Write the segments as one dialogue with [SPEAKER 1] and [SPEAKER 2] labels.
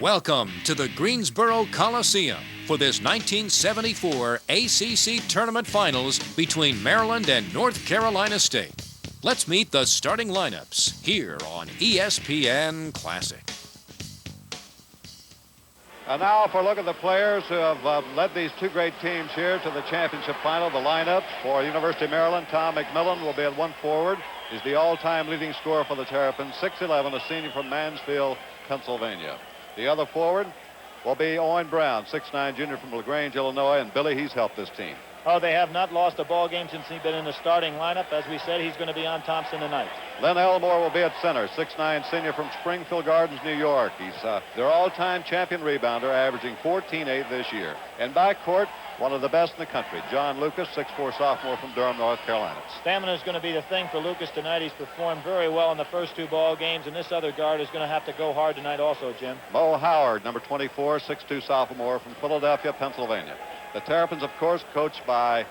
[SPEAKER 1] Welcome to the Greensboro Coliseum for this 1974 ACC Tournament Finals between Maryland and North Carolina State. Let's meet the starting lineups here on ESPN Classic.
[SPEAKER 2] And now for a look at the players who have led these two great teams here to the championship final. The lineups for University of Maryland: Tom McMillan will be at one forward. He's the all-time leading scorer for the Terrapins, 6'11", a senior from Mansfield, Pennsylvania. The other forward will be Owen Brown, 6'9", junior from LaGrange, Illinois, and Billy, he's helped this team.
[SPEAKER 3] Oh, they have not lost a ball game since he's been in the starting lineup. As we said, he's going to be on Thompson tonight.
[SPEAKER 2] Len Elmore will be at center, 6'9", senior from Springfield Gardens, New York. He's their all-time champion rebounder, averaging 14.8 this year. And backcourt, one of the best in the country, John Lucas, 6'4", sophomore from Durham, North Carolina.
[SPEAKER 3] Stamina is going to be the thing for Lucas tonight. He's performed very well in the first two ball games, and this other guard is going to have to go hard tonight also, Jim.
[SPEAKER 2] Mo Howard, number 24, 6'2", sophomore from Philadelphia, Pennsylvania. The Terrapins, of course, coached by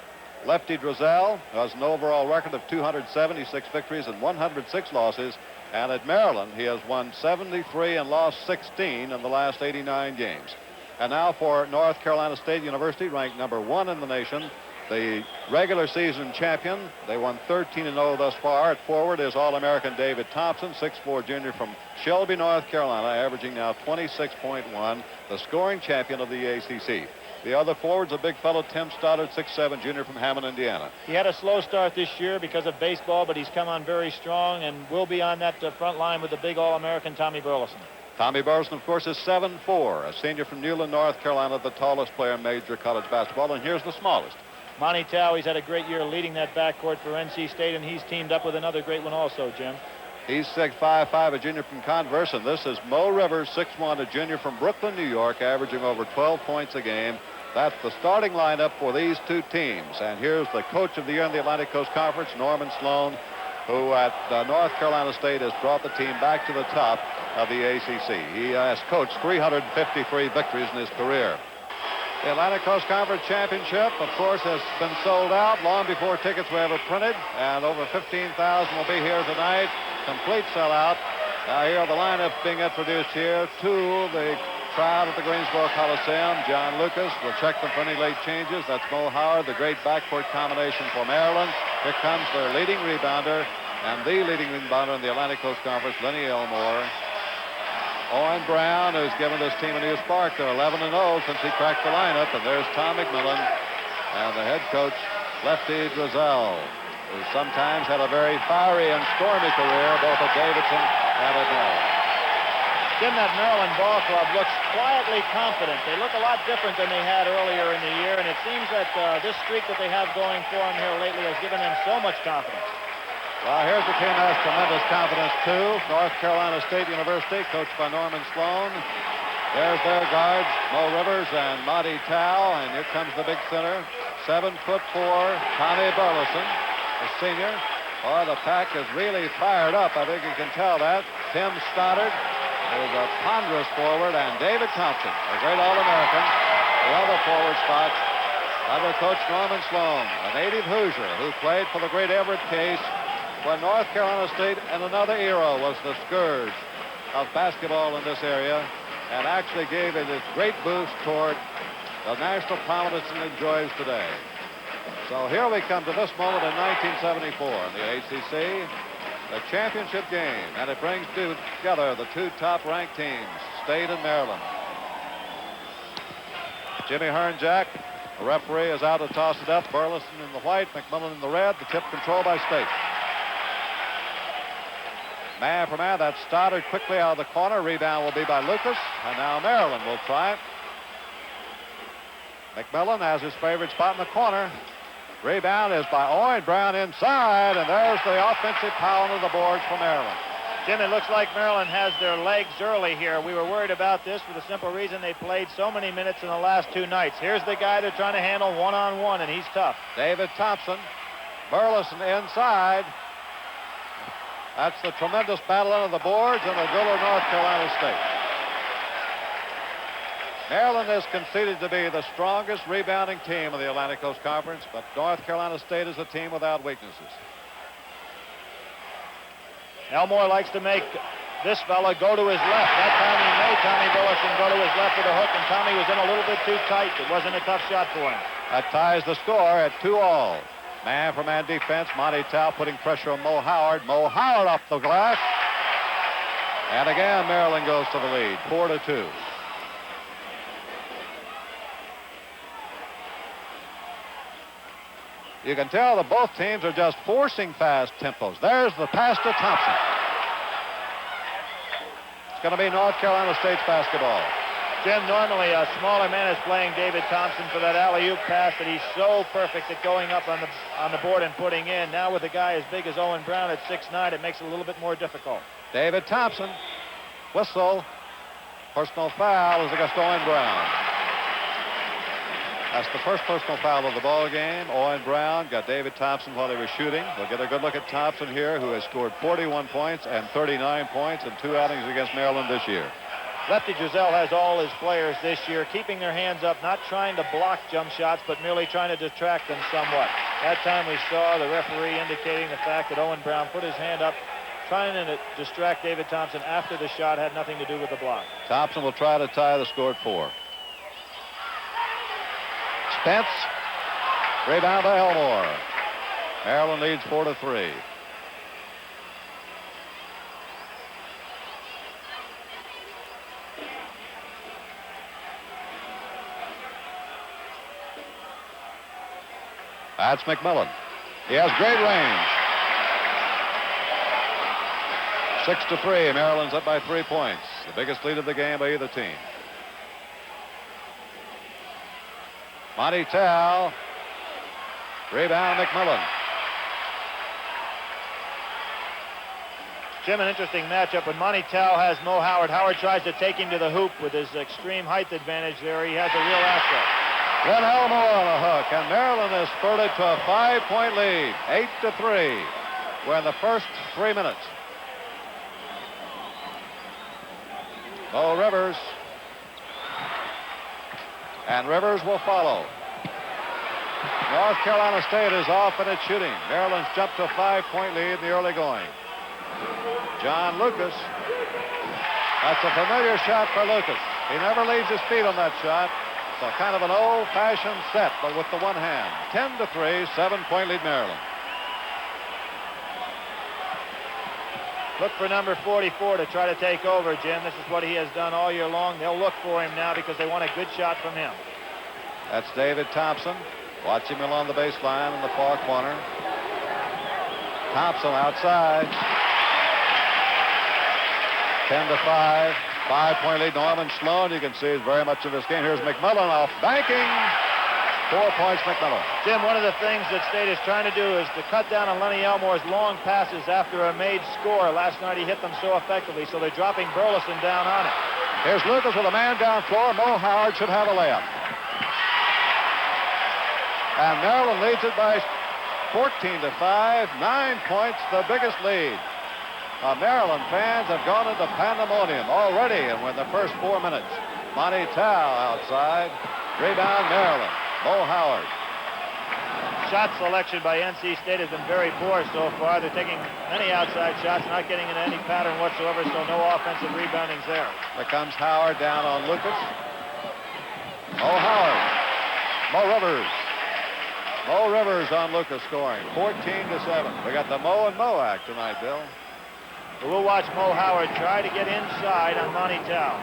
[SPEAKER 2] Lefty Drizel, who has an overall record of 276 victories and 106 losses. And at Maryland, he has won 73 and lost 16 in the last 89 games. And now for North Carolina State University, ranked number 1 in the nation, the regular season champion. They won 13-0 thus far. At forward is All-American David Thompson, 6'4", junior from Shelby, North Carolina, averaging now 26.1, the scoring champion of the ACC. The other forward's a big fellow, Tim Stoddard, 6'7", junior from Hammond, Indiana.
[SPEAKER 3] He had a slow start this year because of baseball, but he's come on very strong and will be on that front line with the big All-American Tommy Burleson.
[SPEAKER 2] Tommy Burleson, of course, is 7'4", a senior from Newland, North Carolina, the tallest player in major college basketball, and here's the smallest.
[SPEAKER 3] Monty Tao, he's had a great year leading that backcourt for NC State, and he's teamed up with another great one also, Jim.
[SPEAKER 2] He's 6'5", a junior from Converse, and this is Mo Rivers, 6'1", a junior from Brooklyn, New York, averaging over 12 points a game. That's the starting lineup for these two teams. And here's the coach of the year in the Atlantic Coast Conference, Norman Sloan, who at North Carolina State has brought the team back to the top of the ACC. He has coached 353 victories in his career. The Atlantic Coast Conference Championship, of course, has been sold out long before tickets were ever printed, and over 15,000 will be here tonight. Complete sellout. Now here are the lineups being introduced here to the crowd at the Greensboro Coliseum. John Lucas will check them for any late changes. That's Mo Howard, the great backcourt combination for Maryland. Here comes their leading rebounder and the leading rebounder in the Atlantic Coast Conference, Lenny Elmore. Owen Brown, who's given this team a new spark. They're 11-0 since he cracked the lineup. And there's Tom McMillan and the head coach, Lefty Drizel, who sometimes had a very fiery and stormy career, both at Davidson and at Maryland.
[SPEAKER 3] Jim, that Maryland ball club looks quietly confident. They look a lot different than they had earlier in the year, and it seems that this streak that they have going for them here lately has given them so much confidence.
[SPEAKER 2] Well, here's the team that has tremendous confidence, too. North Carolina State University, coached by Norman Sloan. There's their guards, Mo Rivers and Monty Tao, and here comes the big center, 7'4", Tommy Burleson, a senior. Boy, the pack is really fired up. I think you can tell that. Tim Stoddard is a ponderous forward, and David Thompson, a great All-American, the other forward spot, under coach Norman Sloan, a native Hoosier who played for the great Everett Case when North Carolina State in another era was the scourge of basketball in this area, and actually gave it its great boost toward the national prominence it enjoys today. So here we come to this moment in 1974 in the ACC. The championship game, and it brings together the two top-ranked teams, State and Maryland. Jimmy Hernjack, the referee, is out to toss it up. Burleson in the white, McMillan in the red. The tip controlled by State. Man for man, that's Stoddard quickly out of the corner. Rebound will be by Lucas, and now Maryland will try it. McMillan has his favorite spot in the corner. Rebound is by Owen Brown inside, and there's the offensive pound of the boards for Maryland.
[SPEAKER 3] Jim, it looks like Maryland has their legs early here. We were worried about this for the simple reason they played so many minutes in the last two nights. Here's the guy they're trying to handle one-on-one, and he's tough.
[SPEAKER 2] David Thompson, Burleson inside. That's the tremendous battle under the boards and the good of North Carolina State. Maryland is conceded to be the strongest rebounding team of the Atlantic Coast Conference, but North Carolina State is a team without weaknesses.
[SPEAKER 3] Elmore likes to make this fella go to his left. That time he made Tommy Burleson go to his left with a hook, and Tommy was in a little bit too tight. It wasn't a tough shot for him.
[SPEAKER 2] That ties the score at 2-all. Man-for-man defense. Monty Tao putting pressure on Mo Howard. Mo Howard off the glass. And again, Maryland goes to the lead, 4-2. You can tell that both teams are just forcing fast tempos. There's the pass to Thompson. It's going to be North Carolina State's basketball.
[SPEAKER 3] Jim, normally a smaller man is playing David Thompson for that alley-oop pass that he's so perfect at going up on the board and putting in. Now with a guy as big as Owen Brown at 6'9", it makes it a little bit more difficult.
[SPEAKER 2] David Thompson, whistle, personal foul is against Owen Brown. That's the first personal foul of the ball game. Owen Brown got David Thompson while he was shooting. We'll get a good look at Thompson here, who has scored 41 points and 39 points in 2 outings against Maryland this year.
[SPEAKER 3] Lefty Driesell has all his players this year keeping their hands up, not trying to block jump shots, but merely trying to detract them somewhat. That time we saw the referee indicating the fact that Owen Brown put his hand up, trying to distract David Thompson after the shot had nothing to do with the block. Thompson will try to tie the score at 4. Spence, rebound by Elmore. Maryland leads 4-3. That's McMillan. He has great range. 6-3. Maryland's up by 3 points. The biggest lead of the game by either team. Monty Tao. Rebound McMillan. Jim, an interesting matchup. When Monty Tao has Mo Howard, Howard tries to take him to the hoop with his extreme height advantage there. He has a real asset. Then Elmore on a hook, and Maryland is spurted to a 5-point lead, 8-3. We're in the first 3 minutes. Bo Rivers. And Rivers will follow. North Carolina State is off in its shooting. Maryland's jumped to a 5-point lead in the early going. John Lucas. That's a familiar shot for Lucas. He never leaves his feet on that shot. So kind of an old-fashioned set, but with the one hand. 10-3, 7-point lead Maryland. Look for number 44 to try to take over, Jim. This is what he has done all year long. They'll look for him now because they want a good shot from him. That's David Thompson. Watch him along the baseline in the far corner. Thompson outside. 10-5. 5-point lead. Norman Sloan, you can see, is very much of this game. Here's McMillan off banking. 4 points, McMillan. Jim, one of the things that State is trying to do is to cut down on Lenny Elmore's long passes after a made score. Last night he hit them so effectively, so they're dropping Burleson down on it. Here's Lucas with a man down floor. Mo Howard should have a layup. And Maryland leads it by 14-5. 9 points, the biggest lead. Maryland fans have gone into pandemonium already, and we're in the first 4 minutes. Monty Tao outside. Rebound Maryland. Mo Howard. Shot selection by NC State has been very poor so far. They're taking many outside shots, not getting into any pattern whatsoever, so no offensive reboundings there. There comes Howard down on Lucas. Mo Howard. Mo Rivers. Mo Rivers on Lucas scoring. 14-7. We got the Mo and Mo act tonight, Bill. We'll watch Mo Howard try to get inside on Monty Tao.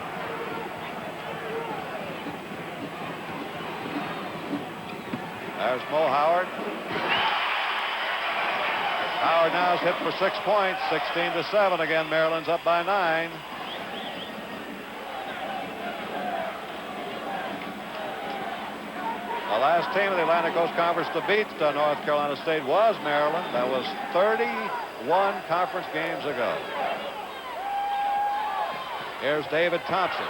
[SPEAKER 3] There's Mo Howard. Howard now is hit for 6 points. 16-7 again. Maryland's up by 9. The last team of the Atlantic Coast Conference to beat North Carolina State was Maryland. That was 31 conference games ago. Here's David Thompson.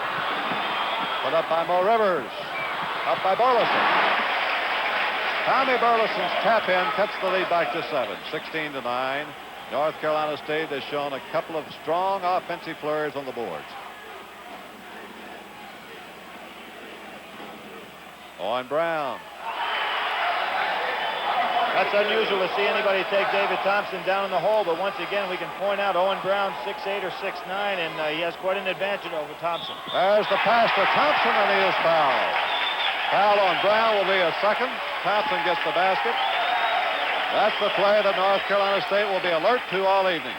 [SPEAKER 3] Put up by Mo Rivers. Up by Burleson. Tommy Burleson's tap in cuts the lead back to 7. 16-9. North Carolina State has shown a couple of strong offensive flurries on the boards. Owen Brown.
[SPEAKER 4] That's unusual to see anybody take David Thompson down in the hole, but once again, we can point out Owen Brown 6'8" or 6'9", and he has quite an advantage over Thompson.
[SPEAKER 2] There's the pass to Thompson, and he is fouled. Foul on Brown will be a second. Thompson gets the basket. That's the play that North Carolina State will be alert to all evening.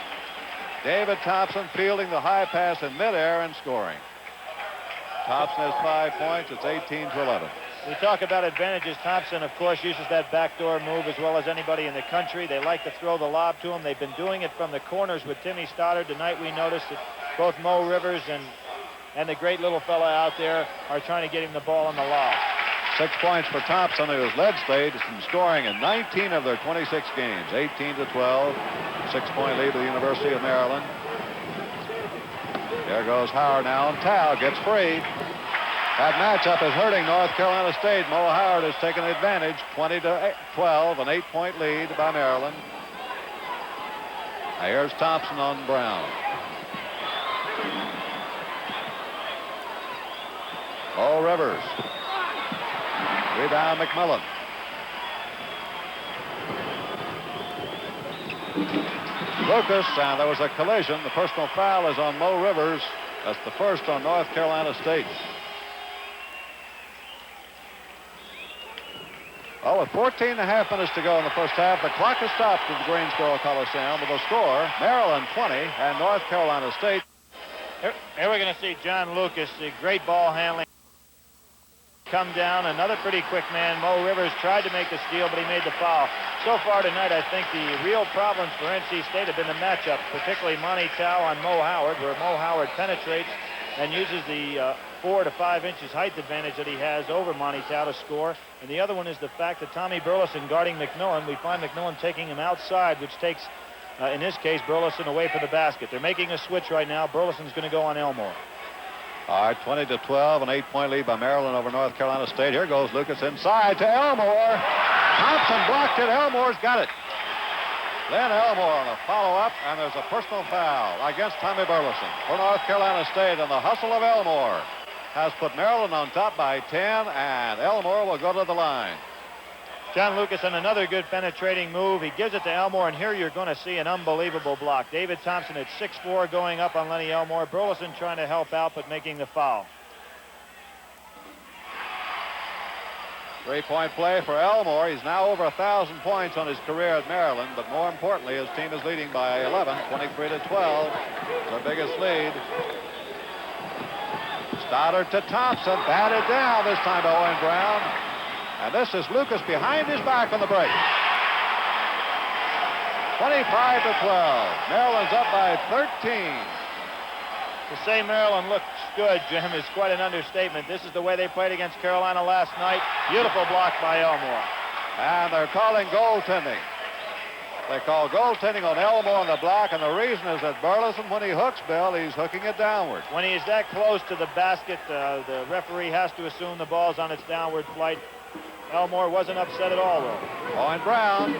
[SPEAKER 2] David Thompson fielding the high pass in midair and scoring. Thompson has 5 points. It's 18-11.
[SPEAKER 4] We talk about advantages. Thompson, of course, uses that backdoor move as well as anybody in the country. They like to throw the lob to him. They've been doing it from the corners with Timmy Stoddard. Tonight we noticed that both Mo Rivers and the great little fella out there are trying to get him the ball on the lob.
[SPEAKER 2] 6 points for Thompson, who has led State in scoring in 19 of their 26 games. 18-12. 6-point lead to the University of Maryland. There goes Howard now, and Tao gets free. That matchup is hurting North Carolina State. Mo Howard has taken advantage. 20-12, an 8-point lead by Maryland. Now here's Thompson on Brown. Mo Rivers. Rebound McMillan. Lucas, and there was a collision. The personal foul is on Mo Rivers. That's the first on North Carolina State. Well, with 14 and a half minutes to go in the first half, the clock has stopped at the Greensboro Coliseum with a score, Maryland 20 and North Carolina State.
[SPEAKER 4] Here we're going to see John Lucas, the great ball handling. Come down, another pretty quick man. Mo Rivers tried to make the steal, but he made the foul. So far tonight, I think the real problems for NC State have been the matchup, particularly Monty Tao on Mo Howard, where Mo Howard penetrates and uses the 4 to 5 inches height advantage that he has over Monty Tao to score. And the other one is the fact that Tommy Burleson guarding McMillan, we find McMillan taking him outside, which takes, in this case, Burleson away from the basket. They're making a switch right now. Burleson's going to go on Elmore.
[SPEAKER 2] All right, 20-12, an 8-point lead by Maryland over North Carolina State. Here goes Lucas inside to Elmore. Thompson blocked it. Elmore's got it. Then Elmore on a follow-up, and there's a personal foul against Tommy Burleson for North Carolina State, and the hustle of Elmore has put Maryland on top by 10, and Elmore will go to the line.
[SPEAKER 4] John Lucas on another good penetrating move. He gives it to Elmore, and here you're going to see an unbelievable block. David Thompson at 6'4", going up on Lenny Elmore. Burleson trying to help out, but making the foul.
[SPEAKER 2] 3-point play for Elmore. He's now over 1,000 points on his career at Maryland, but more importantly, his team is leading by 11, 23-12. Their biggest lead. Stoddard to Thompson, batted down this time to Owen Brown. And this is Lucas behind his back on the break. 25-12. Maryland's up by 13.
[SPEAKER 4] To say Maryland looks good, Jim, is quite an understatement. This is the way they played against Carolina last night. Beautiful block by Elmore.
[SPEAKER 2] And they're calling goaltending. They call goaltending on Elmore on the block, and the reason is that Burleson, when he hooks, Bill, he's hooking it downward.
[SPEAKER 4] When he is that close to the basket, the referee has to assume the ball's on its downward flight. Elmore wasn't upset at all, though.
[SPEAKER 2] Owen Brown.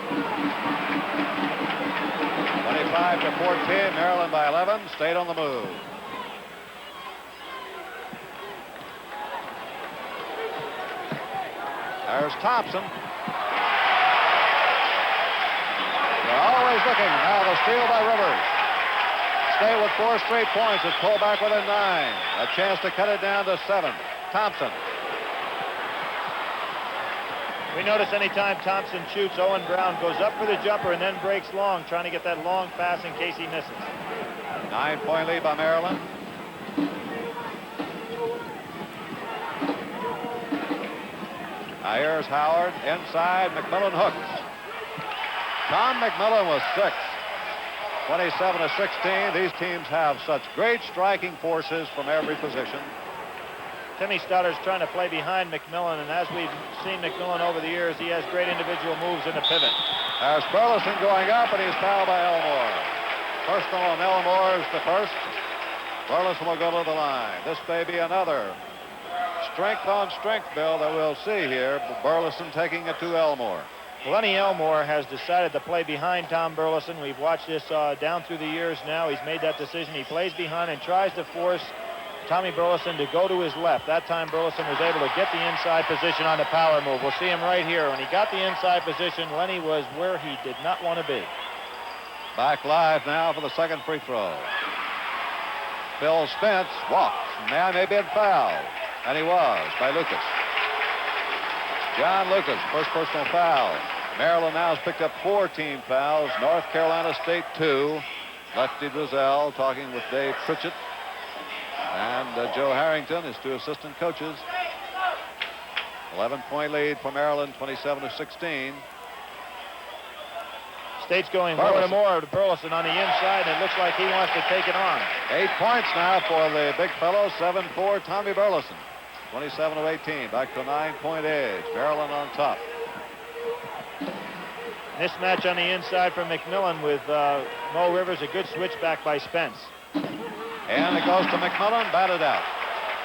[SPEAKER 2] 25-14, Maryland by 11. State on the move. There's Thompson. They're always looking. Now the steal by Rivers. State with 4 straight points. It's pulled back within 9. A chance to cut it down to 7. Thompson.
[SPEAKER 4] We notice anytime Thompson shoots, Owen Brown goes up for the jumper and then breaks long, trying to get that long pass in case he misses.
[SPEAKER 2] 9-point lead by Maryland. Now here's Howard inside. McMillan hooks. Tom McMillan was 6. 27-16. These teams have such great striking forces from every position.
[SPEAKER 4] Timmy Stoddard's trying to play behind McMillan, and as we've seen McMillan over the years, he has great individual moves in the pivot.
[SPEAKER 2] There's Burleson going up, and he's fouled by Elmore. Personal on Elmore is the first. Burleson will go to the line. This may be another strength on strength, Bill, that we'll see here. Burleson taking it to Elmore.
[SPEAKER 4] Lenny Elmore has decided to play behind Tom Burleson. We've watched this down through the years now. He's made that decision. He plays behind and tries to force Tommy Burleson to go to his left. That time Burleson was able to get the inside position on the power move. We'll see him right here. When he got the inside position, Lenny was where he did not want to be.
[SPEAKER 2] Back live now for the second free throw. Phil Spence walks. Now maybe a foul. And he was by Lucas. John Lucas, first personal foul. Maryland now has picked up 4 team fouls. North Carolina State 2. Lefty Drizel talking with Dave Pritchett and Joe Harrington, his 2 assistant coaches. 11-point lead for Maryland, 27-16.
[SPEAKER 4] State's going more and more to Burleson on the inside, and it looks like he wants to take it on.
[SPEAKER 2] 8 points now for the big fellow, 7-4 Tommy Burleson. 27-18, back to a 9-point edge. Maryland on top.
[SPEAKER 4] Mismatch on the inside for McMillan with Mo Rivers. A good switchback by Spence.
[SPEAKER 2] And it goes to McMillan, batted out.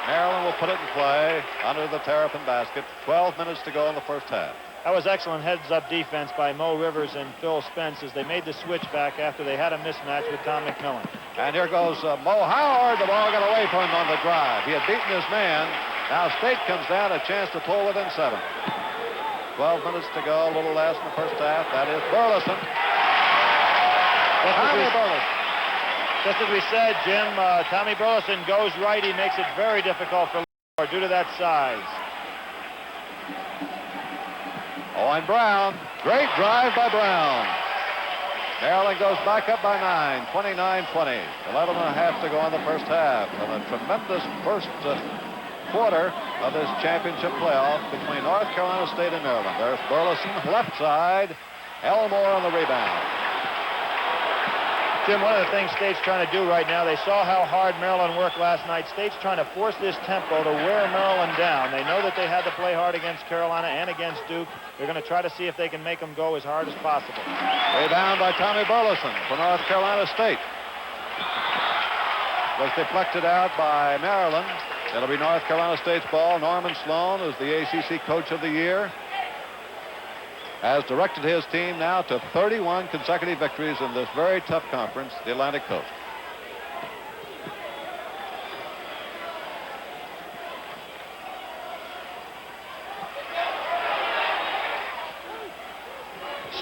[SPEAKER 2] Maryland will put it in play under the Terrapin basket. 12 minutes to go in the first half.
[SPEAKER 4] That was excellent heads-up defense by Mo Rivers and Phil Spence as they made the switchback after they had a mismatch with Tom McMillan.
[SPEAKER 2] And here goes Mo Howard. The ball got away from him on the drive. He had beaten his man. Now State comes down, a chance to pull within 7. 12 minutes to go, a little less in the first half. That is Burleson.
[SPEAKER 4] Just as we said, Jim, Tommy Burleson goes right. He makes it very difficult for Lamar due to that size.
[SPEAKER 2] Owen Brown, great drive by Brown. Maryland goes back up by 9, 29-20. 11 and a half to go in the first half. And a tremendous first quarter of this championship playoff between North Carolina State and Maryland. There's Burleson, left side. Elmore on the rebound.
[SPEAKER 4] Jim, one of the things State's trying to do right now, they saw how hard Maryland worked last night. State's trying to force this tempo to wear Maryland down. They know that they had to play hard against Carolina and against Duke. They're going to try to see if they can make them go as hard as possible.
[SPEAKER 2] Rebound by Tommy Burleson for North Carolina State. Was deflected out by Maryland. It'll be North Carolina State's ball. Norman Sloan is the ACC Coach of the Year. Has directed his team now to 31 consecutive victories in this very tough conference, the Atlantic Coast.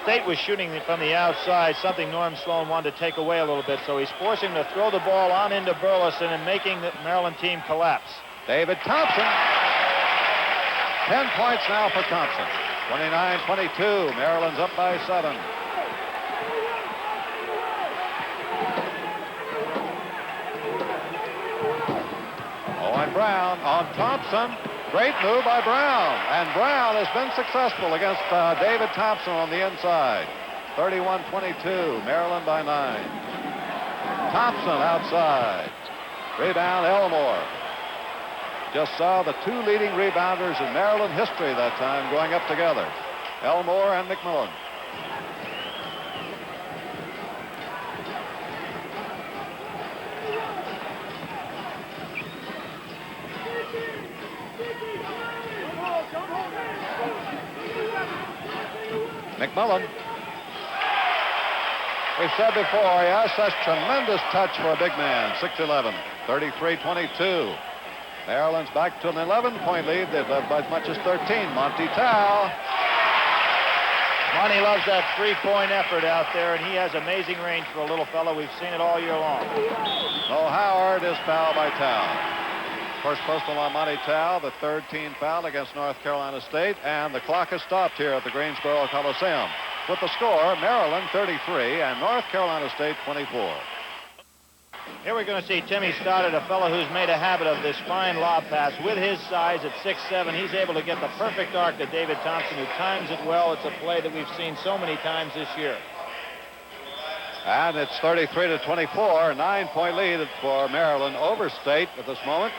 [SPEAKER 4] State was shooting from the outside, something Norm Sloan wanted to take away a little bit, so he's forcing him to throw the ball on into Burleson and making the Maryland team collapse.
[SPEAKER 2] David Thompson. 10 points now for Thompson. 29-22. Maryland's up by 7. Owen Brown on Thompson. Great move by Brown. And Brown has been successful against David Thompson on the inside. 31-22. Maryland by 9. Thompson outside. Rebound Elmore. Just saw the 2 leading rebounders in Maryland history that time going up together. Elmore and McMillan. McMillan. We've said before, yes, that's tremendous touch for a big man. 6'11", 33-22. Maryland's back to an 11-point lead. They've led by as much as 13. Monty Tao.
[SPEAKER 4] Monty loves that 3-point effort out there, and he has amazing range for a little fellow. We've seen it all year long.
[SPEAKER 2] Mo Howard is fouled by Tao. First personal on Monty Tao, the 3rd team foul against North Carolina State, and the clock has stopped here at the Greensboro Coliseum. With the score, Maryland 33 and North Carolina State 24.
[SPEAKER 4] Here we're going to see Timmy Stoddard, a fellow who's made a habit of this fine lob pass. With his size at 6'7", he's able to get the perfect arc to David Thompson, who times it well. It's a play that we've seen so many times this year.
[SPEAKER 2] And it's 33-24, 9-point lead for Maryland over State at this moment.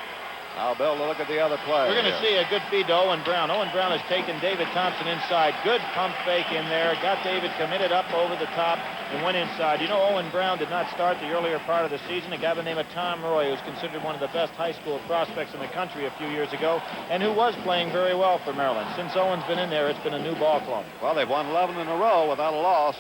[SPEAKER 2] Now, Bill, look at the other play.
[SPEAKER 4] We're going to see a good feed to Owen Brown. Owen Brown has taken David Thompson inside. Good pump fake in there. Got David committed up over the top and went inside. You know, Owen Brown did not start the earlier part of the season. A guy by the name of Tom Roy, who was considered one of the best high school prospects in the country a few years ago, and who was playing very well for Maryland. Since Owen's been in there, it's been a new ball club.
[SPEAKER 2] Well, they've won 11 in a row without a loss.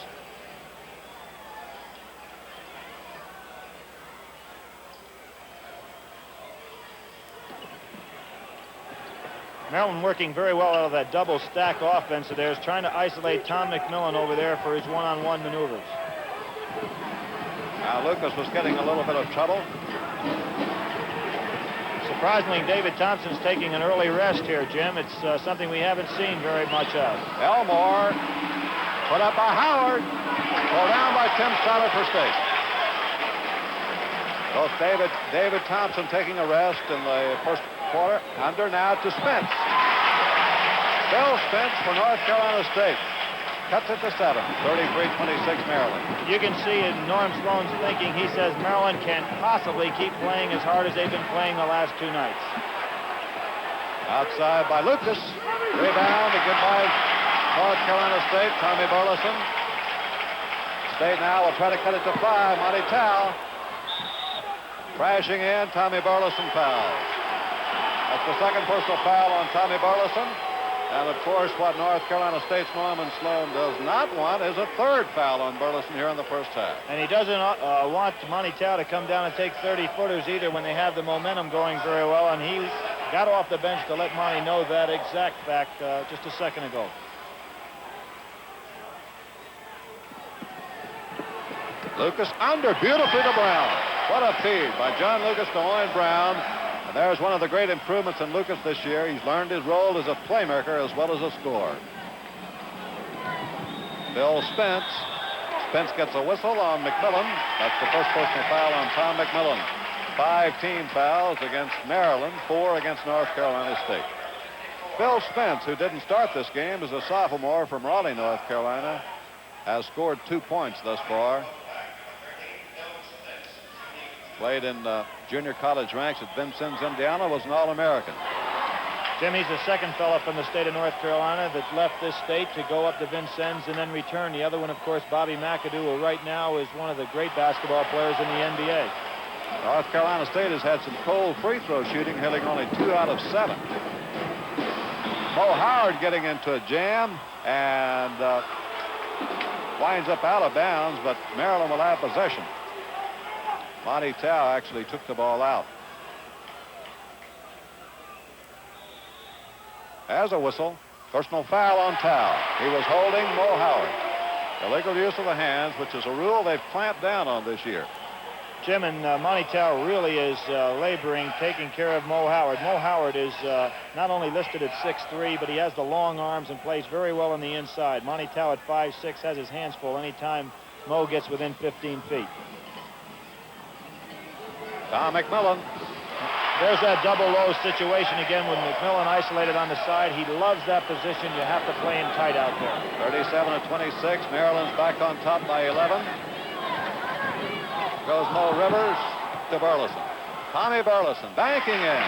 [SPEAKER 4] Maryland working very well out of that double stack offense of theirs, trying to isolate Tom McMillan over there for his one-on-one maneuvers.
[SPEAKER 2] Now Lucas was getting a little bit of trouble.
[SPEAKER 4] Surprisingly, David Thompson's taking an early rest here, Jim. It's something we haven't seen very much of.
[SPEAKER 2] Elmore put up by Howard. Pulled down by Tim Stoddard for State. Both David Thompson taking a rest in the first quarter. Under now to Spence. Bill Spence for North Carolina State. Cuts it to 7. 33-26 Maryland.
[SPEAKER 4] You can see in Norm Sloan's thinking, he says Maryland can't possibly keep playing as hard as they've been playing the last 2 nights.
[SPEAKER 2] Outside by Lucas. Rebound to goodbye North Carolina State. Tommy Burleson. State now will try to cut it to 5. Monty Towel. Crashing in. Tommy Burleson fouls. That's the second personal foul on Tommy Burleson. And, of course, what North Carolina State's Norman Sloan does not want is a third foul on Burleson here in the first half.
[SPEAKER 4] And he doesn't want Monty Tao to come down and take 30-footers either when they have the momentum going very well. And he got off the bench to let Monty know that exact fact just a second ago.
[SPEAKER 2] Lucas under beautifully to Brown. What a feed by John Lucas to Owen Brown. And there's one of the great improvements in Lucas this year. He's learned his role as a playmaker as well as a scorer. Bill Spence. Spence gets a whistle on McMillan. That's the first personal foul on Tom McMillan. 5 team fouls against Maryland, 4 against North Carolina State. Bill Spence, who didn't start this game, is a sophomore from Raleigh, North Carolina, has scored 2 points thus far. Played in junior college ranks at Vincennes, Indiana, was an All-American.
[SPEAKER 4] Jim, he's the second fellow from the state of North Carolina that left this state to go up to Vincennes and then return. The other one, of course, Bobby McAdoo, who right now is one of the great basketball players in the NBA.
[SPEAKER 2] North Carolina State has had some cold free throw shooting, hitting only 2 out of 7. Mo Howard getting into a jam and winds up out of bounds, but Maryland will have possession. Monty Tao actually took the ball out. As a whistle, personal foul on Tao. He was holding Mo Howard. Illegal use of the hands, which is a rule they've clamped down on this year.
[SPEAKER 4] Jim, and Monty Tao really is laboring, taking care of Mo Howard. Mo Howard is not only listed at 6'3", but he has the long arms and plays very well on the inside. Monty Tao at 5'6" has his hands full anytime Mo gets within 15 feet.
[SPEAKER 2] Tom McMillan.
[SPEAKER 4] There's that double low situation again with McMillan isolated on the side. He loves that position. You have to play him tight out there.
[SPEAKER 2] 37-26. Maryland's back on top by 11. Goes Mo Rivers to Burleson. Tommy Burleson banking in.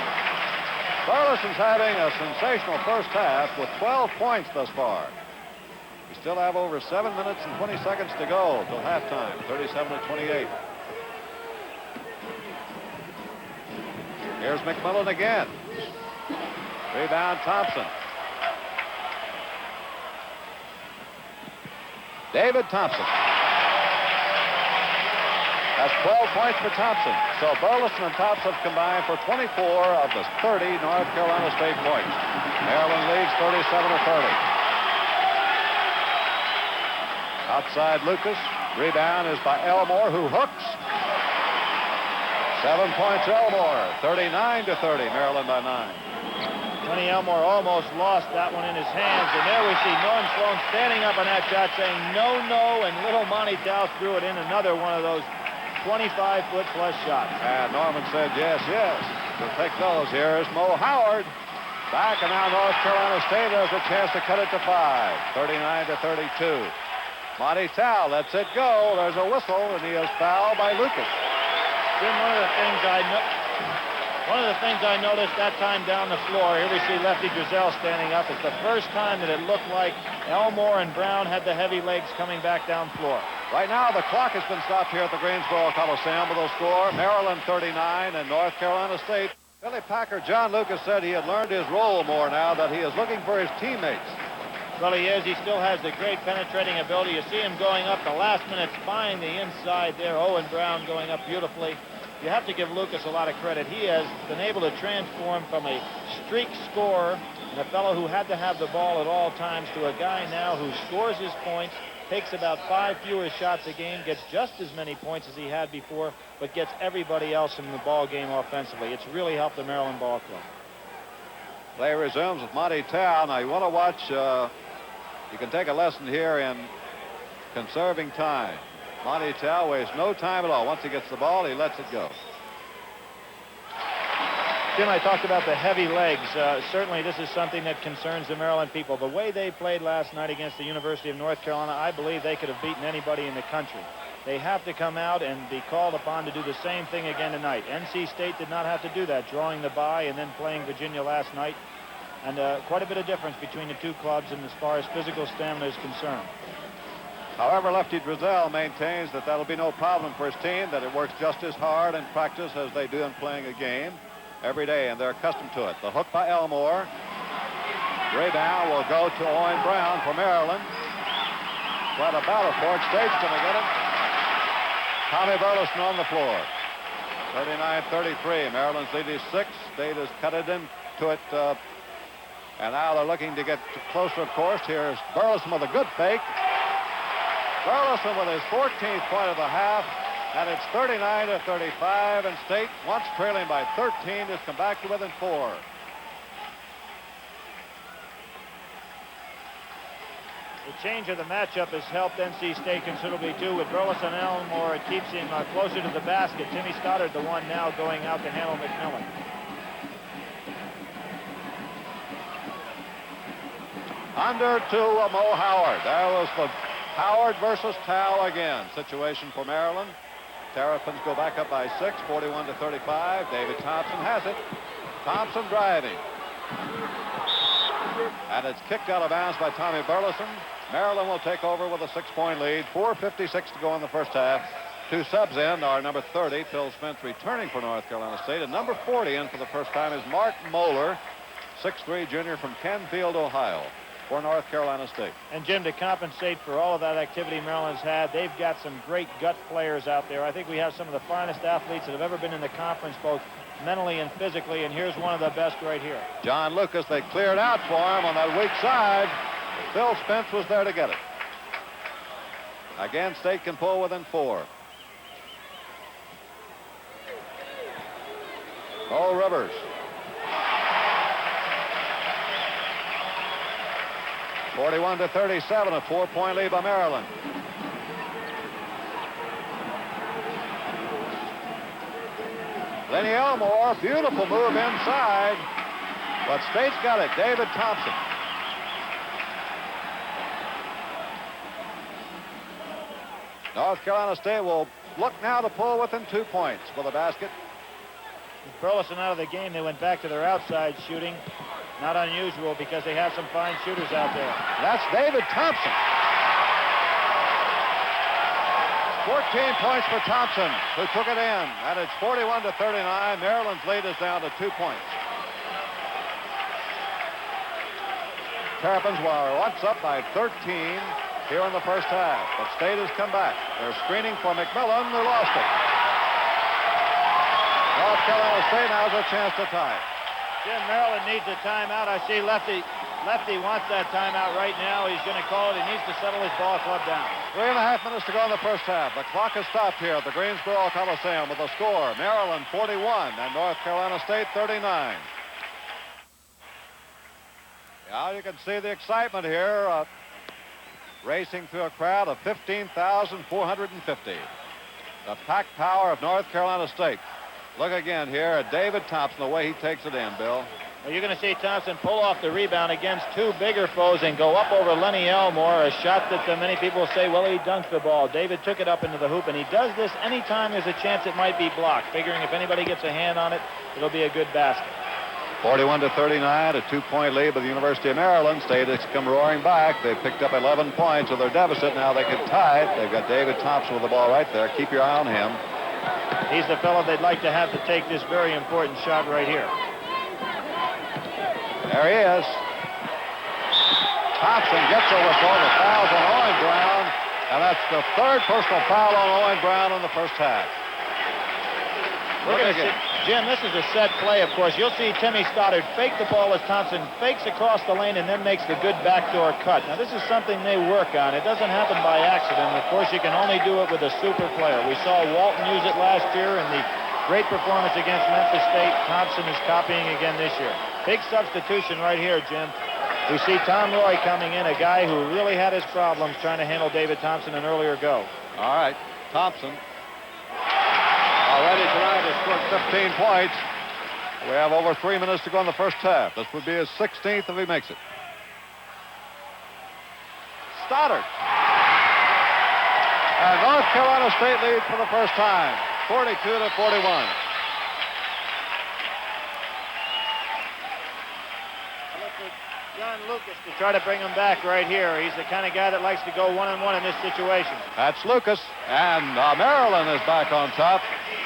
[SPEAKER 2] Burleson's having a sensational first half with 12 points thus far. We still have over 7 minutes and 20 seconds to go till halftime. 37-28. Here's McMillan again. Rebound Thompson. David Thompson. That's 12 points for Thompson. So Burleson and Thompson combined for 24 of the 30 North Carolina State points. Maryland leads 37-30. Outside Lucas. Rebound is by Elmore, who hooks. 7 points Elmore, 39-30, Maryland by 9.
[SPEAKER 4] Tony Elmore almost lost that one in his hands, and there we see Norm Sloan standing up on that shot saying no, no, and little Monty Tao threw it in, another one of those 25-foot plus shots.
[SPEAKER 2] And Norman said yes, yes. We'll take those. Here is Mo Howard. Back, and now North Carolina State has a chance to cut it to 5, 39-32. Monty Tao lets it go. There's a whistle, and he is fouled by Lucas.
[SPEAKER 4] Jim, one of the things I noticed that time down the floor, here we see Lefty Drizel standing up. It's the first time that it looked like Elmore and Brown had the heavy legs coming back down floor.
[SPEAKER 2] Right now, the clock has been stopped here at the Greensboro Coliseum with a score. Maryland 39 and North Carolina State. Billy Packer, John Lucas said he had learned his role more now that he is looking for his teammates.
[SPEAKER 4] Well, he is. He still has the great penetrating ability. You see him going up the last minute, finding the inside there. Owen Brown going up beautifully. you have to give Lucas a lot of credit. He has been able to transform from a streak scorer and a fellow who had to have the ball at all times to a guy now who scores his points, takes about 5 fewer shots a game, gets just as many points as he had before, but gets everybody else in the ball game offensively. It's really helped the Maryland ball club.
[SPEAKER 2] Play resumes with Monty Tao. Now you want to watch, you can take a lesson here in conserving time. Monty Tao wastes no time at all. Once he gets the ball, he lets it go.
[SPEAKER 4] Jim, I talked about the heavy legs. Certainly this is something that concerns the Maryland people. The way they played last night against the University of North Carolina, I believe they could have beaten anybody in the country. They have to come out and be called upon to do the same thing again tonight. NC State did not have to do that, drawing the bye and then playing Virginia last night. And quite a bit of difference between the two clubs and as far as physical stamina is concerned.
[SPEAKER 2] However, Lefty Drizel maintains that that'll be no problem for his team, that it works just as hard in practice as they do in playing a game every day, and they're accustomed to it. The hook by Elmore. Rebound will go to Owen Brown for Maryland. Quite a battle for it. State's going to get it. Tommy Burleson on the floor. 39-33. Maryland's lead is 6. State has cut it into it. And now they're looking to get closer, of course. Here's Burleson with a good fake. Burleson with his 14th point of the half. And it's 39-35. And State, once trailing by 13, has come back to within 4.
[SPEAKER 4] The change of the matchup has helped NC State considerably, too. With Burleson and Elmore, it keeps him closer to the basket. Timmy Stoddard, the one now going out to handle McMillan.
[SPEAKER 2] Under to Mo Howard. There was the Howard versus Tao again situation for Maryland. Terrapins go back up by 6, 41-35. David Thompson has it. Thompson driving. And it's kicked out of bounds by Tommy Burleson. Maryland will take over with a 6-point lead. 4:56 to go in the first half. 2 subs in are number 30, Phil Spence, returning for North Carolina State. And number 40 in for the first time is Mark Moeller, 6'3" junior from Kenfield, Ohio, for North Carolina State.
[SPEAKER 4] And Jim, to compensate for all of that activity Maryland's had, they've got some great gut players out there. I think we have some of the finest athletes that have ever been in the conference, both mentally and physically, and here's one of the best right here.
[SPEAKER 2] John Lucas, they cleared out for him on that weak side. Phil Spence was there to get it. Again, State can pull within 4. Mo Rivers. (41-37), a 4-point lead by Maryland. Lenny Elmore, beautiful move inside, but State's got it. David Thompson. North Carolina State will look now to pull within 2 points for the basket.
[SPEAKER 4] With Burleson out of the game, they went back to their outside shooting. Not unusual because they have some fine shooters out there.
[SPEAKER 2] That's David Thompson. 14 points for Thompson, who took it in. And it's 41-39. Maryland's lead is down to 2 points. Terrapins were once up by 13 here in the first half. But State has come back. They're screening for McMillan, who lost it. North Carolina State now has a chance to tie.
[SPEAKER 4] Jim, Maryland needs a timeout. I see Lefty wants that timeout right now. He's going to call it. He needs to settle his ball club down.
[SPEAKER 2] 3.5 minutes to go in the first half. The clock has stopped here at the Greensboro Coliseum with a score. Maryland 41 and North Carolina State 39. Now you can see the excitement here racing through a crowd of 15,450. The packed power of North Carolina State. Look again here at David Thompson, the way he takes it in, Bill.
[SPEAKER 4] Well, you're going to see Thompson pull off the rebound against 2 bigger foes and go up over Lenny Elmore, a shot that many people say, well, he dunked the ball. David took it up into the hoop, and he does this anytime there's a chance it might be blocked, figuring if anybody gets a hand on it, it'll be a good basket.
[SPEAKER 2] 41-39, a 2-point lead by the University of Maryland. State has come roaring back. They picked up 11 points, so they're deficit. Now they can tie it. They've got David Thompson with the ball right there. Keep your eye on him.
[SPEAKER 4] He's the fellow they'd like to have to take this very important shot right here.
[SPEAKER 2] There he is. Thompson gets a whistle. The foul's on Owen Brown, and that's the 3rd personal foul on Owen Brown in the first half.
[SPEAKER 4] We're going to see, Jim, this is a set play, of course. You'll see Timmy Stoddard fake the ball as Thompson fakes across the lane and then makes the good backdoor cut. Now, this is something they work on. It doesn't happen by accident. Of course, you can only do it with a super player. We saw Walton use it last year in the great performance against Memphis State. Thompson is copying again this year. Big substitution right here, Jim. We see Tom Roy coming in, a guy who really had his problems trying to handle David Thompson an earlier go.
[SPEAKER 2] All right, Thompson already tonight has scored 15 points. We have over 3 minutes to go in the first half. This would be his 16th if he makes it. Stoddard. And North Carolina State leads for the first time, 42-41.
[SPEAKER 4] John Lucas to try to bring him back right here. He's the kind of guy that likes to go one-on-one in this situation.
[SPEAKER 2] That's Lucas, and Maryland is back on top.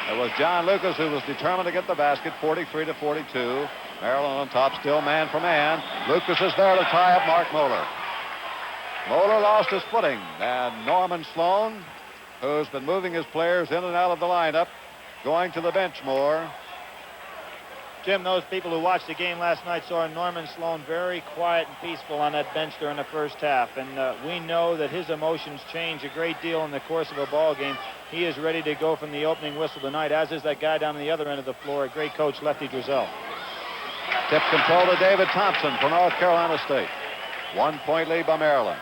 [SPEAKER 2] It was John Lucas who was determined to get the basket, 43-42. Maryland on top, still man for man. Lucas is there to tie up Mark Moeller. Moeller lost his footing, and Norman Sloan, who's been moving his players in and out of the lineup, going to the bench more.
[SPEAKER 4] Jim, those people who watched the game last night saw Norman Sloan very quiet and peaceful on that bench during the first half. And we know that his emotions change a great deal in the course of a ball game. He is ready to go from the opening whistle tonight, as is that guy down on the other end of the floor, a great coach, Lefty Drizel.
[SPEAKER 2] Tip control to David Thompson for North Carolina State. 1 point lead by Maryland.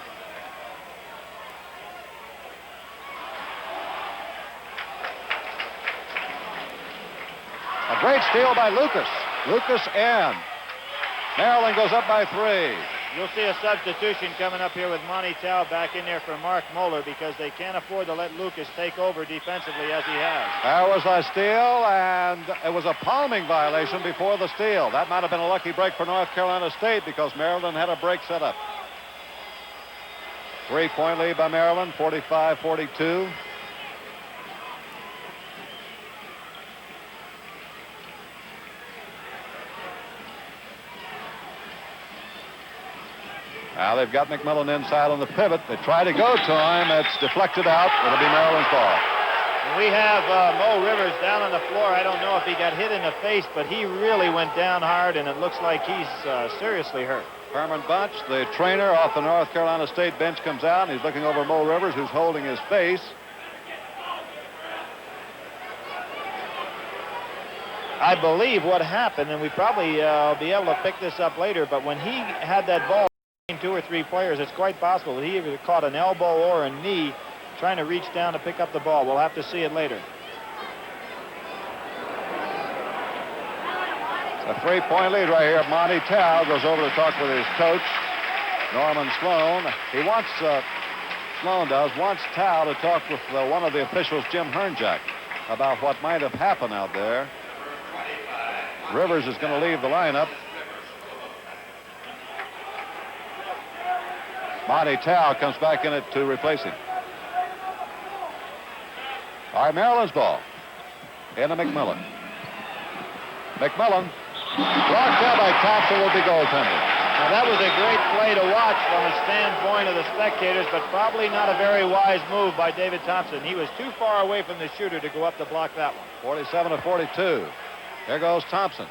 [SPEAKER 2] A great steal by Lucas. Lucas and Maryland goes up by 3.
[SPEAKER 4] You'll see a substitution coming up here with Monty Tao back in there for Mark Moeller because they can't afford to let Lucas take over defensively as he has.
[SPEAKER 2] There was a steal, and it was a palming violation before the steal. That might have been a lucky break for North Carolina State because Maryland had a break set up. 3 point lead by Maryland, 45-42. Now they've got McMillan inside on the pivot. They try to go to him. It's deflected out. It'll be Maryland's ball.
[SPEAKER 4] We have Mo Rivers down on the floor. I don't know if he got hit in the face, but he really went down hard, and it looks like he's seriously hurt.
[SPEAKER 2] Herman Bunch, the trainer off the North Carolina State bench, comes out, and he's looking over Mo Rivers, who's holding his face.
[SPEAKER 4] I believe what happened, and we probably be able to pick this up later, but when he had that ball, 2 or 3 players, it's quite possible that he either caught an elbow or a knee trying to reach down to pick up the ball. We'll have to see it later.
[SPEAKER 2] A 3-point lead right here. Monty Tao goes over to talk with his coach, Norman Sloan. He wants, Sloan wants Tao to talk with one of the officials, Jim Hernjack, about what might have happened out there. Rivers is going to leave the lineup. Monty Tao comes back in it to replace him. All right, Maryland's ball. Into McMillan. McMillan, blocked out by Thompson, will be goaltending.
[SPEAKER 4] Now, that was a great play to watch from a standpoint of the spectators, but probably not a very wise move by David Thompson. He was too far away from the shooter to go up to block that one.
[SPEAKER 2] 47-42. Here goes Thompson.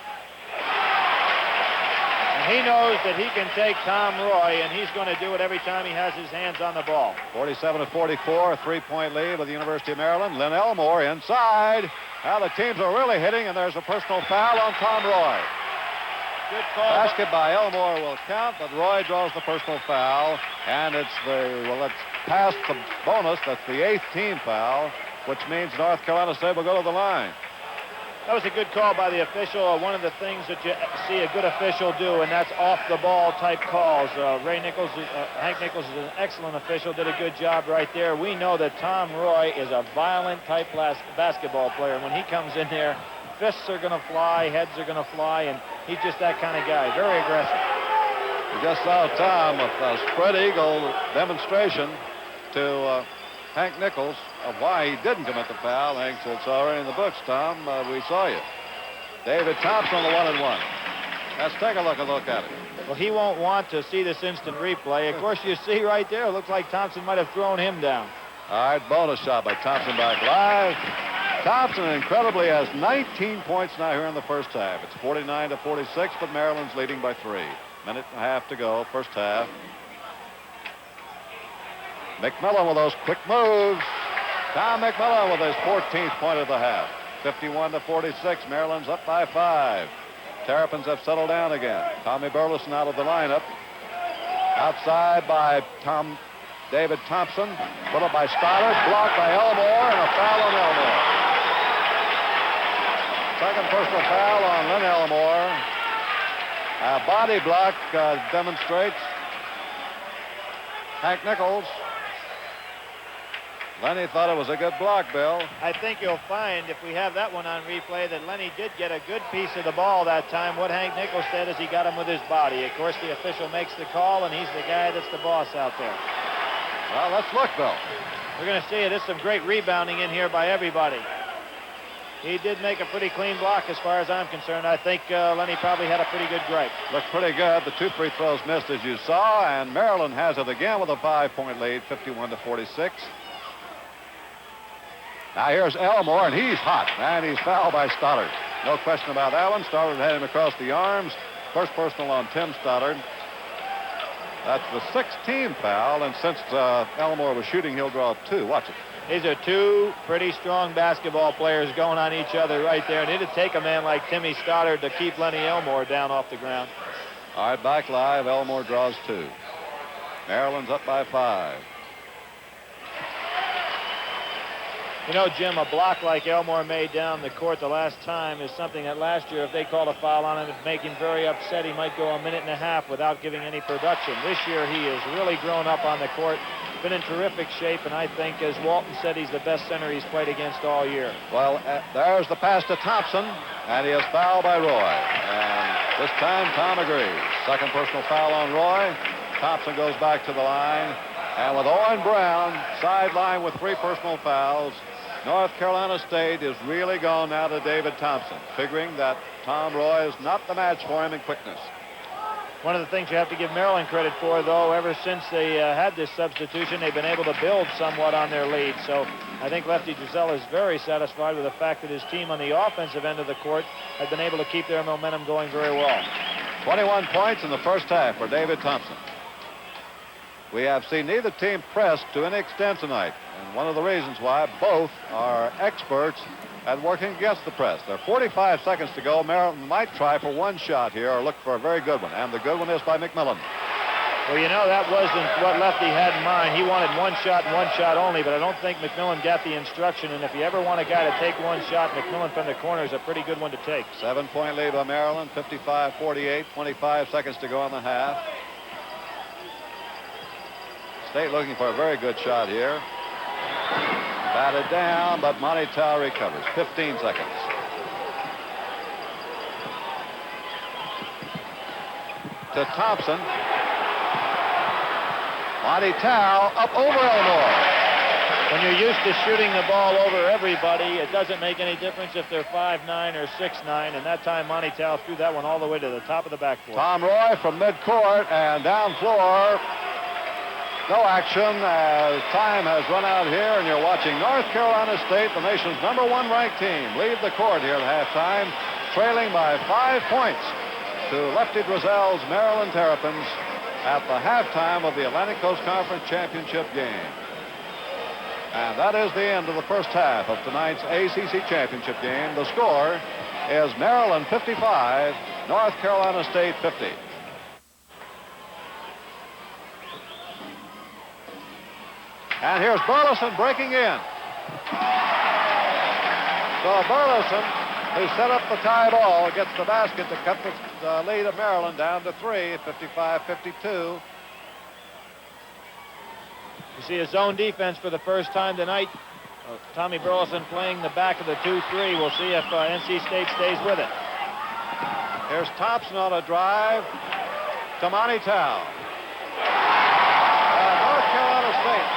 [SPEAKER 4] And he knows that he can take Tom Roy, and he's going to do it every time he has his hands on the ball.
[SPEAKER 2] 47-44, a 3-point lead with the University of Maryland. Lynn Elmore inside. Now the teams are really hitting, and there's a personal foul on Tom Roy.
[SPEAKER 4] Good call.
[SPEAKER 2] Basket by Elmore will count, but Roy draws the personal foul, and it's past the bonus. That's the 8th team foul, which means North Carolina State will go to the line.
[SPEAKER 4] That was a good call by the official. One of the things that you see a good official do, and that's off-the-ball type calls. Hank Nichols is an excellent official, did a good job right there. We know that Tom Roy is a violent type basketball player. When he comes in there, fists are going to fly, heads are going to fly, and he's just that kind of guy, very aggressive.
[SPEAKER 2] We just saw Tom with a spread eagle demonstration to Hank Nichols of why he didn't commit the foul. Hank said, it's already in the books, Tom. We saw you. David Thompson on the 1-and-1. Let's take a look at it.
[SPEAKER 4] Well, he won't want to see this instant replay. Of course, you see right there, it looks like Thompson might have thrown him down.
[SPEAKER 2] All right, bonus shot by Thompson back live. Thompson incredibly has 19 points now here in the first half. It's 49-46, but Maryland's leading by 3. Minute and a half to go, first half. McMillan with those quick moves. Tom McMillan with his 14th point of the half. 51-46, Maryland's up by 5. Terrapins have settled down again. Tommy Burleson out of the lineup. Outside by David Thompson. Put up by Stoddard. Blocked by Elmore, and a foul on Elmore. Second personal foul on Len Elmore. A body block demonstrates Hank Nichols. Lenny thought it was a good block, Bill.
[SPEAKER 4] I think you'll find, if we have that one on replay, that Lenny did get a good piece of the ball that time. What Hank Nichols said is he got him with his body. Of course, the official makes the call, and he's the guy that's the boss out there.
[SPEAKER 2] Well, let's look, Bill.
[SPEAKER 4] We're going to see it. There's some great rebounding in here by everybody. He did make a pretty clean block as far as I'm concerned. I think Lenny probably had a pretty good break.
[SPEAKER 2] Looked pretty good. The 2 free throws missed, as you saw, and Maryland has it again with a 5-point lead, 51-46. Now here's Elmore, and he's hot, and he's fouled by Stoddard. No question about that one. Stoddard had him across the arms. First personal on Tim Stoddard. That's the 16th foul, and since Elmore was shooting, he'll draw 2. Watch it.
[SPEAKER 4] These are 2 pretty strong basketball players going on each other right there, and it'd take a man like Timmy Stoddard to keep Lenny Elmore down off the ground.
[SPEAKER 2] All right, back live. Elmore draws 2. Maryland's up by 5.
[SPEAKER 4] You know, Jim, a block like Elmore made down the court the last time is something that last year, if they called a foul on him, it'd make him very upset. He might go a minute and a half without giving any production. This year, he has really grown up on the court, been in terrific shape, and I think, as Walton said, he's the best center he's played against all year.
[SPEAKER 2] Well, there's the pass to Thompson, and he is fouled by Roy. And this time, Tom agrees. Second personal foul on Roy. Thompson goes back to the line. And with Owen Brown sidelined with 3 personal fouls, North Carolina State is really gone now to David Thompson, figuring that Tom Roy is not the match for him in quickness.
[SPEAKER 4] One of the things you have to give Maryland credit for, though, ever since they had this substitution, they've been able to build somewhat on their lead. So I think Lefty Driesell is very satisfied with the fact that his team on the offensive end of the court had been able to keep their momentum going very well.
[SPEAKER 2] 21 points in the first half for David Thompson. We have seen neither team pressed to any extent tonight, and one of the reasons why both are experts at working against the press. There are 45 seconds to go. Maryland might try for 1 shot here or look for a very good one, and the good one is by McMillan.
[SPEAKER 4] Well, you know, that wasn't what Lefty had in mind. He wanted 1 shot and 1 shot only, but I don't think McMillan got the instruction, and if you ever want a guy to take 1 shot, McMillan from the corner is a pretty good one to take.
[SPEAKER 2] 7-point lead by Maryland, 55-48, 25 seconds to go in the half. State looking for a very good shot here. Batted down, but Monty Tao recovers. 15 seconds. To Thompson. Monty Tao up over Elmore.
[SPEAKER 4] When you're used to shooting the ball over everybody, it doesn't make any difference if they're 5'9" or 6'9", and that time Monty Tao threw that one all the way to the top of the backboard.
[SPEAKER 2] Tom Roy from midcourt and down floor. No action as time has run out here, and you're watching North Carolina State, the nation's #1 ranked team, leave the court here at halftime, trailing by 5 points to Lefty Driesell's Maryland Terrapins at the halftime of the Atlantic Coast Conference Championship game. And that is the end of the first half of tonight's ACC Championship game. The score is Maryland 55, North Carolina State 50. And here's Burleson breaking in. So Burleson, who set up the tie ball, gets the basket to cut the lead of Maryland down to 3, 55-52.
[SPEAKER 4] You see a zone defense for the first time tonight. Tommy Burleson playing the back of the 2-3. We'll see if NC State stays with it.
[SPEAKER 2] Here's Thompson on a drive to Monty Tao.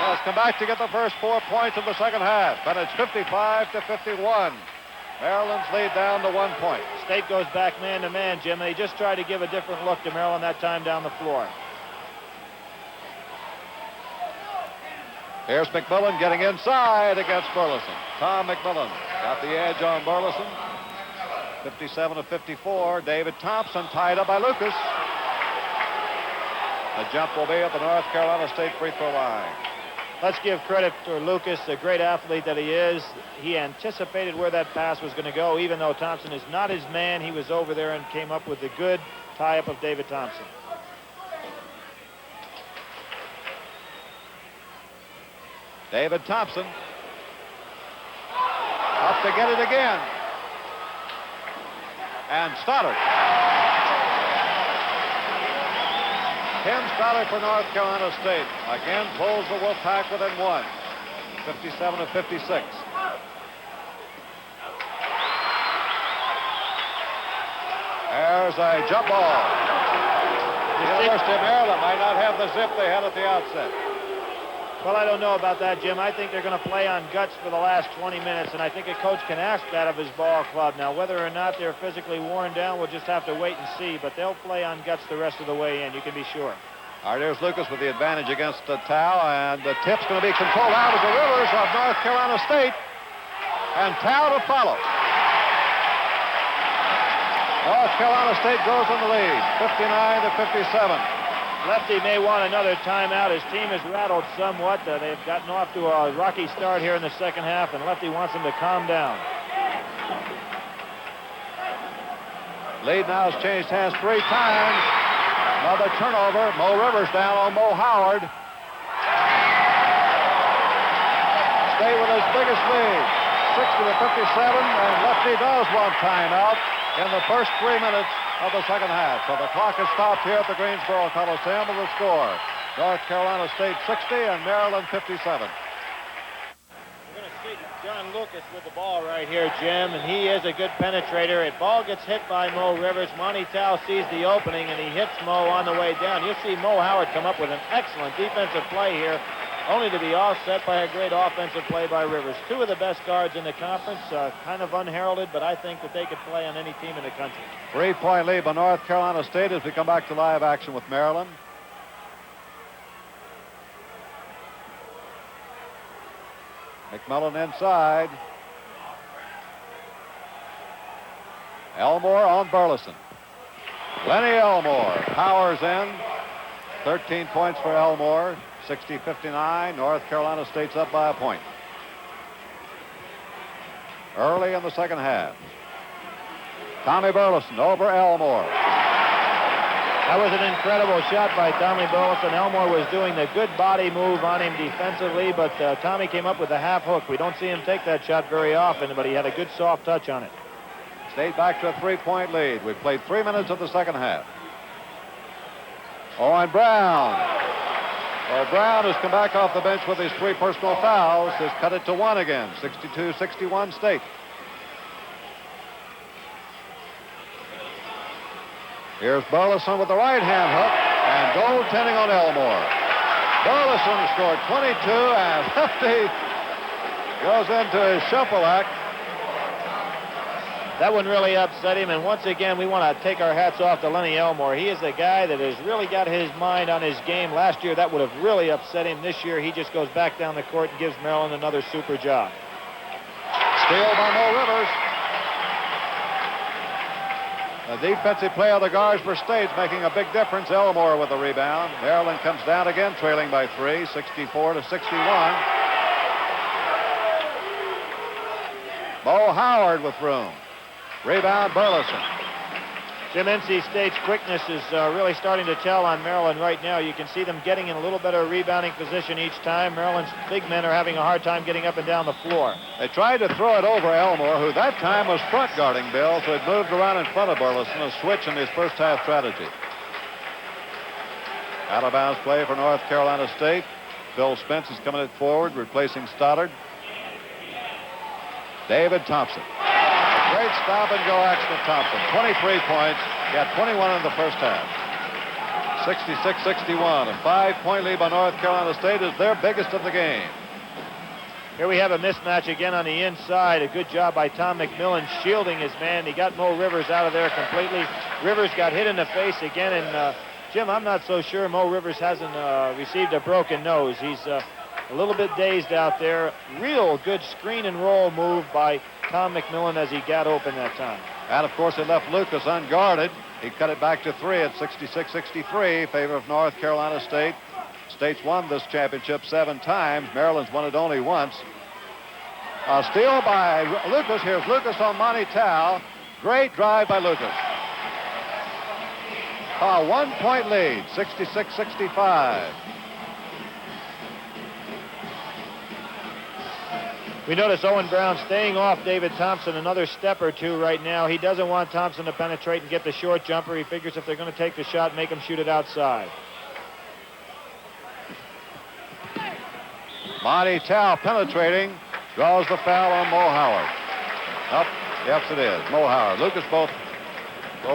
[SPEAKER 2] Has come back to get the first 4 points of the second half, but it's 55-51. Maryland's lead down to 1 point.
[SPEAKER 4] State goes back man-to-man, Jim. They just try to give a different look to Maryland that time down the floor.
[SPEAKER 2] Here's McMillan getting inside against Burleson. Tom McMillan Got the edge on Burleson. 57-54. David Thompson tied up by Lucas. The jump will be at the North Carolina State free throw line.
[SPEAKER 4] Let's give credit to Lucas, the great athlete that he is. He anticipated where that pass was going to go. Even though Thompson is not his man, he was over there and came up with the good tie-up of David Thompson.
[SPEAKER 2] David Thompson up to get it again. And Stoddard. Tim Stoddard for North Carolina State. Again pulls the Wolfpack within one. 57-56. There's a jump ball. The University of Maryland might not have the zip they had at the outset.
[SPEAKER 4] Well, I don't know about that, Jim. I think they're going to play on guts for the last 20 minutes, and I think a coach can ask that of his ball club. Now, whether or not they're physically worn down, we'll just have to wait and see, but they'll play on guts the rest of the way in, you can be sure.
[SPEAKER 2] All right, there's Lucas with the advantage against Tao, and the tip's going to be controlled out of the Rivers of North Carolina State, and Tao to follow. North Carolina State goes in the lead, 59-57.
[SPEAKER 4] Lefty may want another timeout. His team is rattled somewhat. They've gotten off to a rocky start here in the second half, and Lefty wants them to calm down.
[SPEAKER 2] Lead now has changed hands 3 times. Another turnover. Mo Rivers down on Mo Howard. Stay with his biggest lead, 60-57, and Lefty does want timeout in the first 3 minutes of the second half. So the clock is stopped here at the Greensboro Coliseum with the score. North Carolina State 60 and Maryland 57.
[SPEAKER 4] We're going to see John Lucas with the ball right here, Jim, and he is a good penetrator. If ball gets hit by Mo Rivers, Monty Tao sees the opening and he hits Mo on the way down. You'll see Mo Howard come up with an excellent defensive play here, only to be offset by a great offensive play by Rivers. 2 of the best guards in the conference, kind of unheralded, but I think that they could play on any team in the country.
[SPEAKER 2] 3-point lead by North Carolina State as we come back to live action with Maryland. McMillan inside. Elmore on Burleson. Lenny Elmore powers in. 13 points for Elmore. 60-59. North Carolina State's up by a point. Early in the second half. Tommy Burleson over Elmore.
[SPEAKER 4] That was an incredible shot by Tommy Burleson. Elmore was doing the good body move on him defensively, but Tommy came up with a half hook. We don't see him take that shot very often, but he had a good soft touch on it.
[SPEAKER 2] State back to a 3-point lead. We've played 3 minutes of the second half. Owen Brown. Well, Brown has come back off the bench with his 3 personal fouls. Has cut it to 1 again. 62-61 State. Here's Burleson with the right-hand hook, and goaltending on Elmore. Burleson scored 22, and Lefty goes into his shuffle act.
[SPEAKER 4] That one really upset him, and once again, we want to take our hats off to Lenny Elmore. He is a guy that has really got his mind on his game. Last year, that would have really upset him. This year, he just goes back down the court and gives Maryland another super job.
[SPEAKER 2] Steal by Mo Rivers. The defensive play of the guards for State's making a big difference. Elmore with the rebound. Maryland comes down again, trailing by 3, 64-61. Mo Howard with room. Rebound, Burleson.
[SPEAKER 4] Jim, NC State's quickness is really starting to tell on Maryland right now. You can see them getting in a little better rebounding position each time. Maryland's big men are having a hard time getting up and down the floor.
[SPEAKER 2] They tried to throw it over Elmore, who that time was front guarding Bill, so it moved around in front of Burleson, a switch in his first half strategy. Out of bounds play for North Carolina State. Bill Spence is coming it forward, replacing Stoddard. David Thompson. Great stop-and-go action of Thompson. 23 points. He had 21 in the first half. 66-61. A 5-point lead by North Carolina State is their biggest of the game.
[SPEAKER 4] Here we have a mismatch again on the inside. A good job by Tom McMillan shielding his man. He got Mo Rivers out of there completely. Rivers got hit in the face again, and Jim, I'm not so sure Mo Rivers hasn't received a broken nose. He's a little bit dazed out there. Real good screen and roll move by Tom McMillan as he got open that time.
[SPEAKER 2] And, of course, it left Lucas unguarded. He cut it back to 3 at 66-63 in favor of North Carolina State. State's won this championship 7 times. Maryland's won it only once. A steal by Lucas. Here's Lucas on Monty Tao. Great drive by Lucas. A 1-point lead, 66-65.
[SPEAKER 4] We notice Owen Brown staying off David Thompson another step or two right now. He doesn't want Thompson to penetrate and get the short jumper. He figures if they're going to take the shot, make him shoot it outside.
[SPEAKER 2] Monty Tao penetrating, draws the foul on Mo Howard. Up, yes it is, Mo Howard. Lucas, both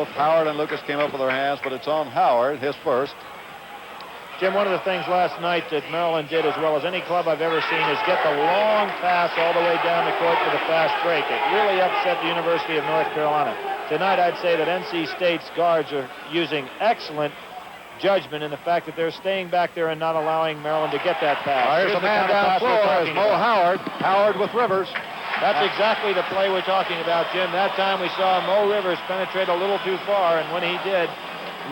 [SPEAKER 2] Howard and Lucas came up with their hands, but it's on Howard, his first.
[SPEAKER 4] Jim, one of the things last night that Maryland did as well as any club I've ever seen is get the long pass all the way down the court for the fast break. It really upset the University of North Carolina. Tonight, I'd say that NC State's guards are using excellent judgment in the fact that they're staying back there and not allowing Maryland to get that pass.
[SPEAKER 2] Here's a man down floor. There's Mo Howard. Howard with Rivers.
[SPEAKER 4] That's exactly the play we're talking about, Jim. That time we saw Mo Rivers penetrate a little too far, and when he did,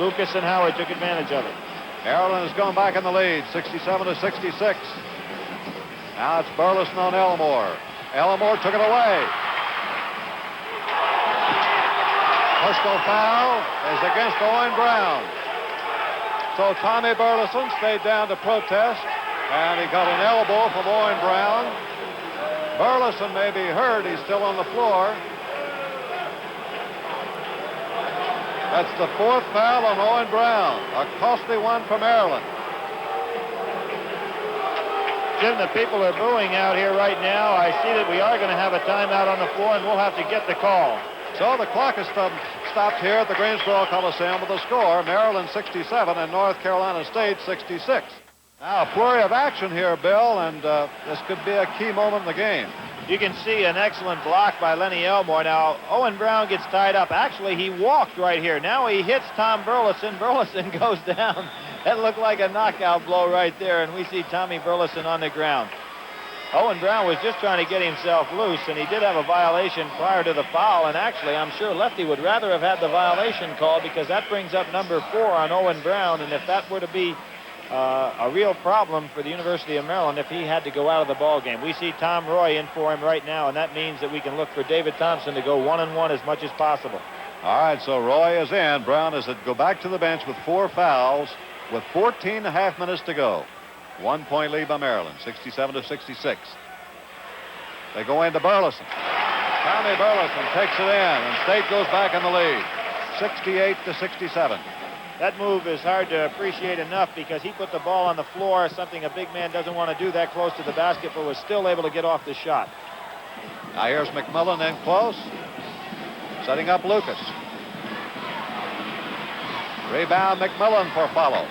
[SPEAKER 4] Lucas and Howard took advantage of it.
[SPEAKER 2] Maryland has gone back in the lead, 67-66. Now it's Burleson on Elmore. Elmore took it away. Personal foul is against Owen Brown. So Tommy Burleson stayed down to protest, and he got an elbow from Owen Brown. Burleson may be hurt. He's still on the floor. That's the 4th foul on Owen Brown. A costly one for Maryland.
[SPEAKER 4] Jim, the people are booing out here right now. I see that we are going to have a timeout on the floor, and we'll have to get the call.
[SPEAKER 2] So the clock is stopped here at the Greensboro Coliseum with the score, Maryland 67 and North Carolina State 66. Now a flurry of action here, Bill, and this could be a key moment in the game.
[SPEAKER 4] You can see an excellent block by Lenny Elmore. Now, Owen Brown gets tied up. Actually, he walked right here. Now he hits Tom Burleson. Burleson goes down. That looked like a knockout blow right there, and we see Tommy Burleson on the ground. Owen Brown was just trying to get himself loose, and he did have a violation prior to the foul, and actually, I'm sure Lefty would rather have had the violation called because that brings up number 4 on Owen Brown, and if that were to be a real problem for the University of Maryland if he had to go out of the ball game. We see Tom Roy in for him right now, and that means that we can look for David Thompson to go 1-1 as much as possible.
[SPEAKER 2] All right, so Roy is in. Brown is to go back to the bench with 4 fouls with 14.5 minutes to go. 1-point lead by Maryland, 67-66. They go into Burleson. Tommy Burleson takes it in, and State goes back in the lead, 68-67.
[SPEAKER 4] That move is hard to appreciate enough because he put the ball on the floor, something a big man doesn't want to do that close to the basket, but was still able to get off the shot.
[SPEAKER 2] Now here's McMillan in close, setting up Lucas. Rebound McMillan for follow.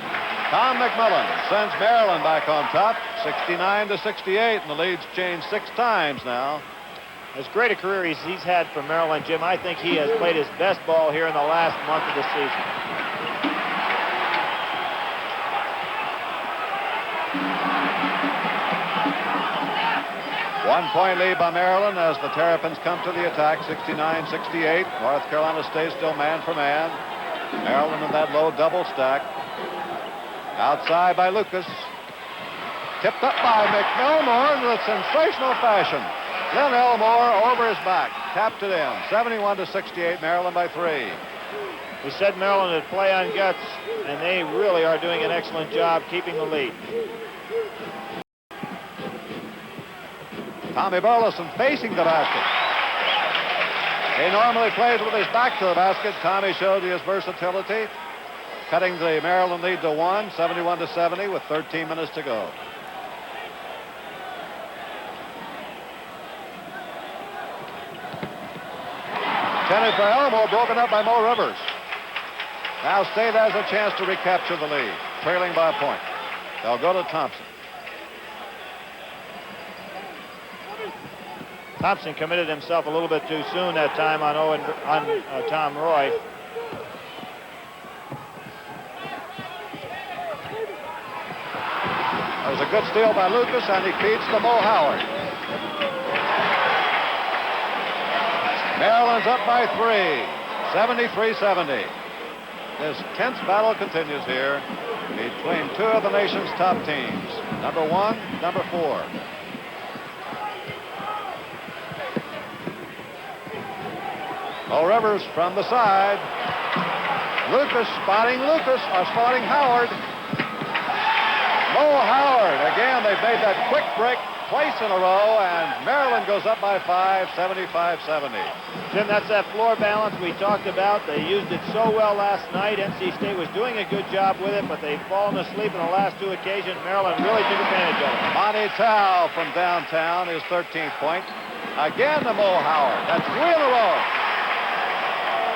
[SPEAKER 2] Tom McMillan sends Maryland back on top, 69-68, and the lead's changed 6 times now.
[SPEAKER 4] As great a career he's had for Maryland, Jim, I think he has played his best ball here in the last month of the season.
[SPEAKER 2] 1-point lead by Maryland as the Terrapins come to the attack, 69-68. North Carolina stays still man for man. Maryland in that low double stack. Outside by Lucas. Tipped up by McElmore in a sensational fashion. Then Elmore over his back. Tapped it in. 71-68, Maryland by 3.
[SPEAKER 4] We said Maryland would play on guts, and they really are doing an excellent job keeping the lead.
[SPEAKER 2] Tommy Burleson facing the basket. He normally plays with his back to the basket. Tommy showed his versatility, cutting the Maryland lead to 1, 71-70 with 13 minutes to go. Intended for Elmore, broken up by Mo Rivers. Now State has a chance to recapture the lead, trailing by a point. They'll go to Thompson.
[SPEAKER 4] Thompson committed himself a little bit too soon that time on Tom Roy.
[SPEAKER 2] There's a good steal by Lucas, and he feeds to Mo Howard. Maryland's up by 3, 73-70. This tense battle continues here between two of the nation's top teams, number 1, number 4. Mo Rivers from the side. Lucas spotting Howard. Mo Howard, again, they've made that quick break twice in a row, and Maryland goes up by 5, 75-70.
[SPEAKER 4] Jim, that's that floor balance we talked about. They used it so well last night. NC State was doing a good job with it, but they've fallen asleep in the last 2 occasions. Maryland really took advantage of it.
[SPEAKER 2] Monty Tao from downtown, his 13th point. Again to Mo Howard. That's 3 in a row.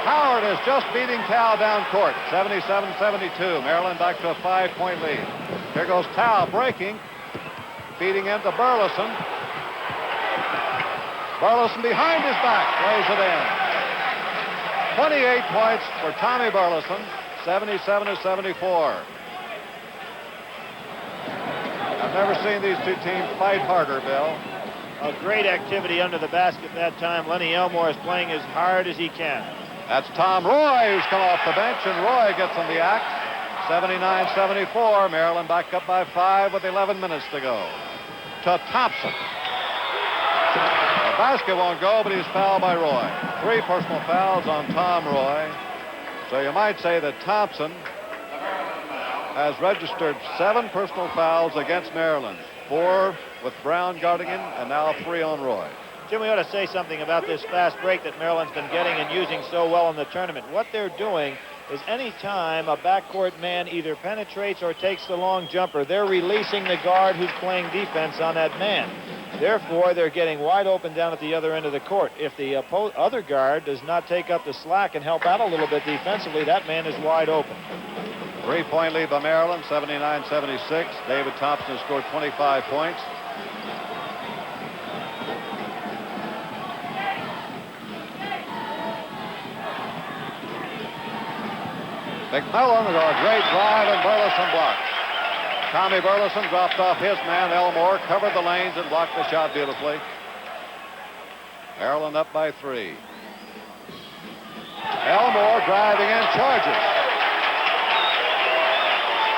[SPEAKER 2] Howard is just beating Tao down court, 77-72. Maryland back to a 5-point lead. Here goes Tao breaking, feeding into Burleson. Burleson behind his back, lays it in. 28 points for Tommy Burleson, 77-74. I've never seen these two teams fight harder, Bill.
[SPEAKER 4] A great activity under the basket that time. Lenny Elmore is playing as hard as he can.
[SPEAKER 2] That's Tom Roy, who's come off the bench, and Roy gets in the act. 79-74. Maryland back up by 5 with 11 minutes to go. To Thompson. The basket won't go, but he's fouled by Roy. 3 personal fouls on Tom Roy. So you might say that Thompson has registered 7 personal fouls against Maryland. 4 with Brown guarding him, and now 3 on Roy.
[SPEAKER 4] Jim, we ought to say something about this fast break that Maryland's been getting and using so well in the tournament. What they're doing is any time a backcourt man either penetrates or takes the long jumper, they're releasing the guard who's playing defense on that man. Therefore, they're getting wide open down at the other end of the court. If the other guard does not take up the slack and help out a little bit defensively, that man is wide open.
[SPEAKER 2] 3-point lead by Maryland, 79-76. David Thompson has scored 25 points. McMillan with a great drive, and Burleson blocked. Tommy Burleson dropped off his man, Elmore, covered the lanes and blocked the shot beautifully. Maryland up by 3. Elmore driving in, charges.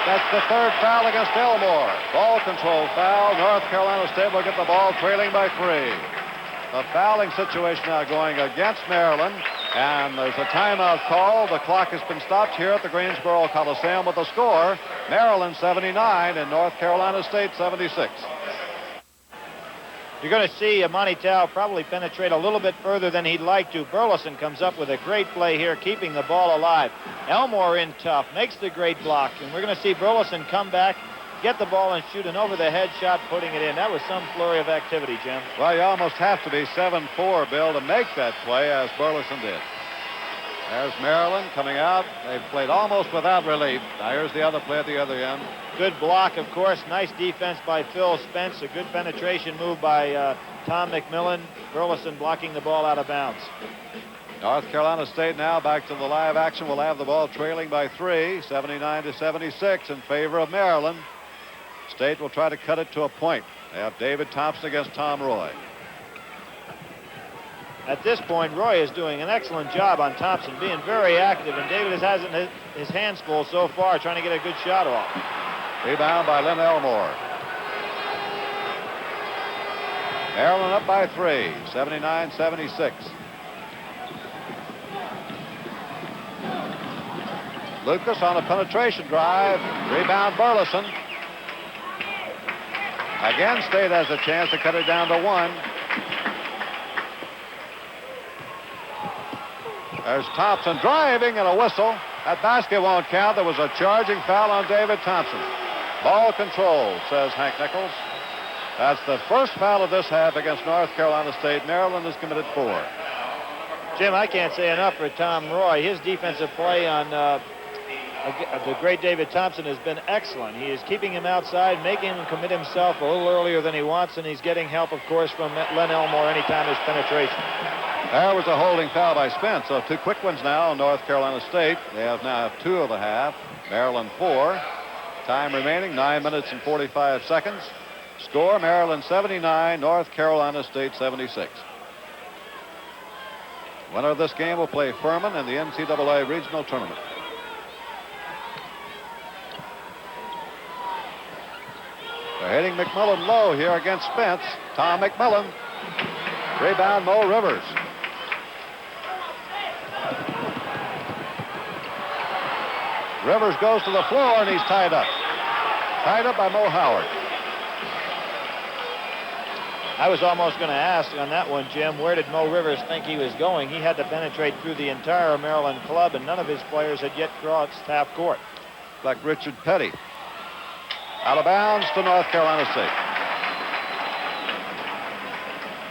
[SPEAKER 2] That's the 3rd foul against Elmore. Ball control foul. North Carolina State will get the ball trailing by 3. The fouling situation now going against Maryland. And there's a timeout call. The clock has been stopped here at the Greensboro Coliseum with the score, Maryland 79 and North Carolina State 76.
[SPEAKER 4] You're going to see Monty Tao probably penetrate a little bit further than he'd like to. Burleson comes up with a great play here, keeping the ball alive. Elmore in tough, makes the great block, and we're going to see Burleson come back, get the ball and shoot an over-the-head shot, putting it in. That was some flurry of activity, Jim.
[SPEAKER 2] Well, you almost have to be 7-4, Bill, to make that play, as Burleson did. There's Maryland coming out. They've played almost without relief. Now here's the other play at the other end.
[SPEAKER 4] Good block, of course. Nice defense by Phil Spence. A good penetration move by Tom McMillan. Burleson blocking the ball out of bounds.
[SPEAKER 2] North Carolina State now back to the live action. Will have the ball trailing by 3, 79-76 in favor of Maryland. State will try to cut it to a point. They have David Thompson against Tom Roy.
[SPEAKER 4] At this point, Roy is doing an excellent job on Thompson, being very active, and David has his hands full so far, trying to get a good shot off.
[SPEAKER 2] Rebound by Lynn Elmore. Maryland up by 3, 79-76. Lucas on a penetration drive. Rebound Burleson. Again, State has a chance to cut it down to 1. There's Thompson driving and a whistle. That basket won't count. There was a charging foul on David Thompson. Ball control, says Hank Nichols. That's the first foul of this half against North Carolina State. Maryland has committed 4.
[SPEAKER 4] Jim, I can't say enough for Tom Roy. His defensive play on the great David Thompson has been excellent. He is keeping him outside, making him commit himself a little earlier than he wants, and he's getting help, of course, from Len Elmore anytime there's penetration.
[SPEAKER 2] There was a holding foul by Spence, so 2 quick ones now on North Carolina State. They now have 2 of the half. Maryland 4. Time remaining, 9 minutes and 45 seconds. Score, Maryland 79, North Carolina State 76. Winner of this game will play Furman in the NCAA Regional Tournament. They're hitting McMillan low here against Spence. Tom McMillan. Rebound, Mo Rivers. Rivers goes to the floor, and he's tied up. Tied up by Mo Howard.
[SPEAKER 4] I was almost going to ask on that one, Jim, where did Mo Rivers think he was going? He had to penetrate through the entire Maryland club, and none of his players had yet crossed half court.
[SPEAKER 2] Like Richard Petty. Out of bounds to North Carolina State.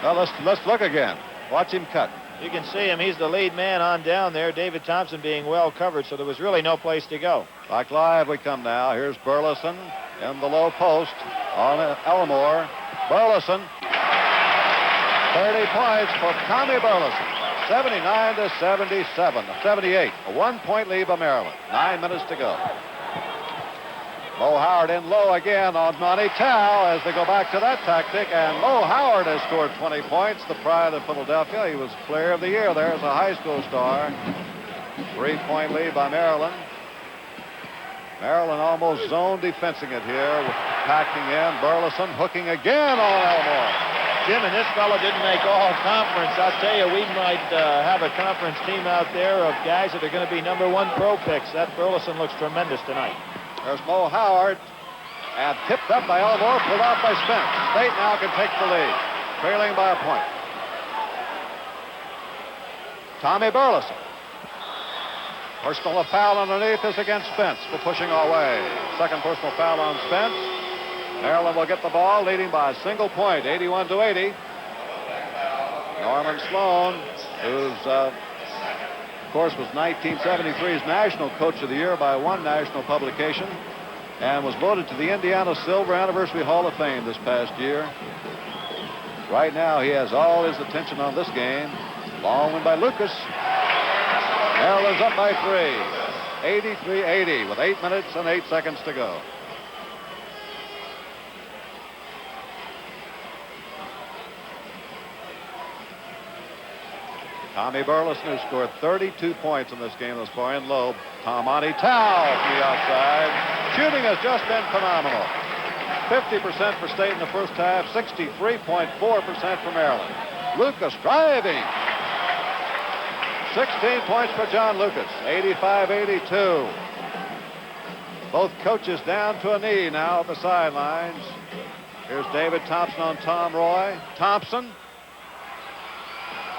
[SPEAKER 2] Well, let's look again. Watch him cut.
[SPEAKER 4] You can see him. He's the lead man on down there. David Thompson being well covered, so there was really no place to go.
[SPEAKER 2] Back live we come now. Here's Burleson in the low post on Elmore. Burleson. 30 points for Tommy Burleson. 79 to 77. 78. A 1-point lead by Maryland. 9 minutes to go. Mo Howard in low again on Monty Tao as they go back to that tactic, and Mo Howard has scored 20 points, the pride of Philadelphia. He was player of the year there as a high school star. 3-point lead by Maryland. Maryland almost zone defensing it here, packing in. Burleson hooking again on Elmore.
[SPEAKER 4] Jim, and this fellow didn't make all conference. I'll tell you, we might have a conference team out there of guys that are going to be #1 pro picks. That Burleson looks tremendous tonight.
[SPEAKER 2] There's Mo Howard, and tipped up by Elmore, pulled out by Spence. State now can take the lead, trailing by a point. Tommy Burleson. Personal foul underneath is against Spence for pushing away. Second personal foul on Spence. Maryland will get the ball, leading by a single point, 81 to 80. Norman Sloan, who's of course, was 1973's National Coach of the Year by one national publication and was voted to the Indiana Silver Anniversary Hall of Fame this past year. Right now, he has all his attention on this game. Long one by Lucas. Maryland's up by 3. 83-80 with 8 minutes and 8 seconds to go. Tommy Burleson, who scored 32 points in this game thus far, in low. Monty Tao from the outside. Shooting has just been phenomenal. 50% for State in the first half, 63.4% for Maryland. Lucas driving. 16 points for John Lucas, 85-82. Both coaches down to a knee now at the sidelines. Here's David Thompson on Tom Roy. Thompson.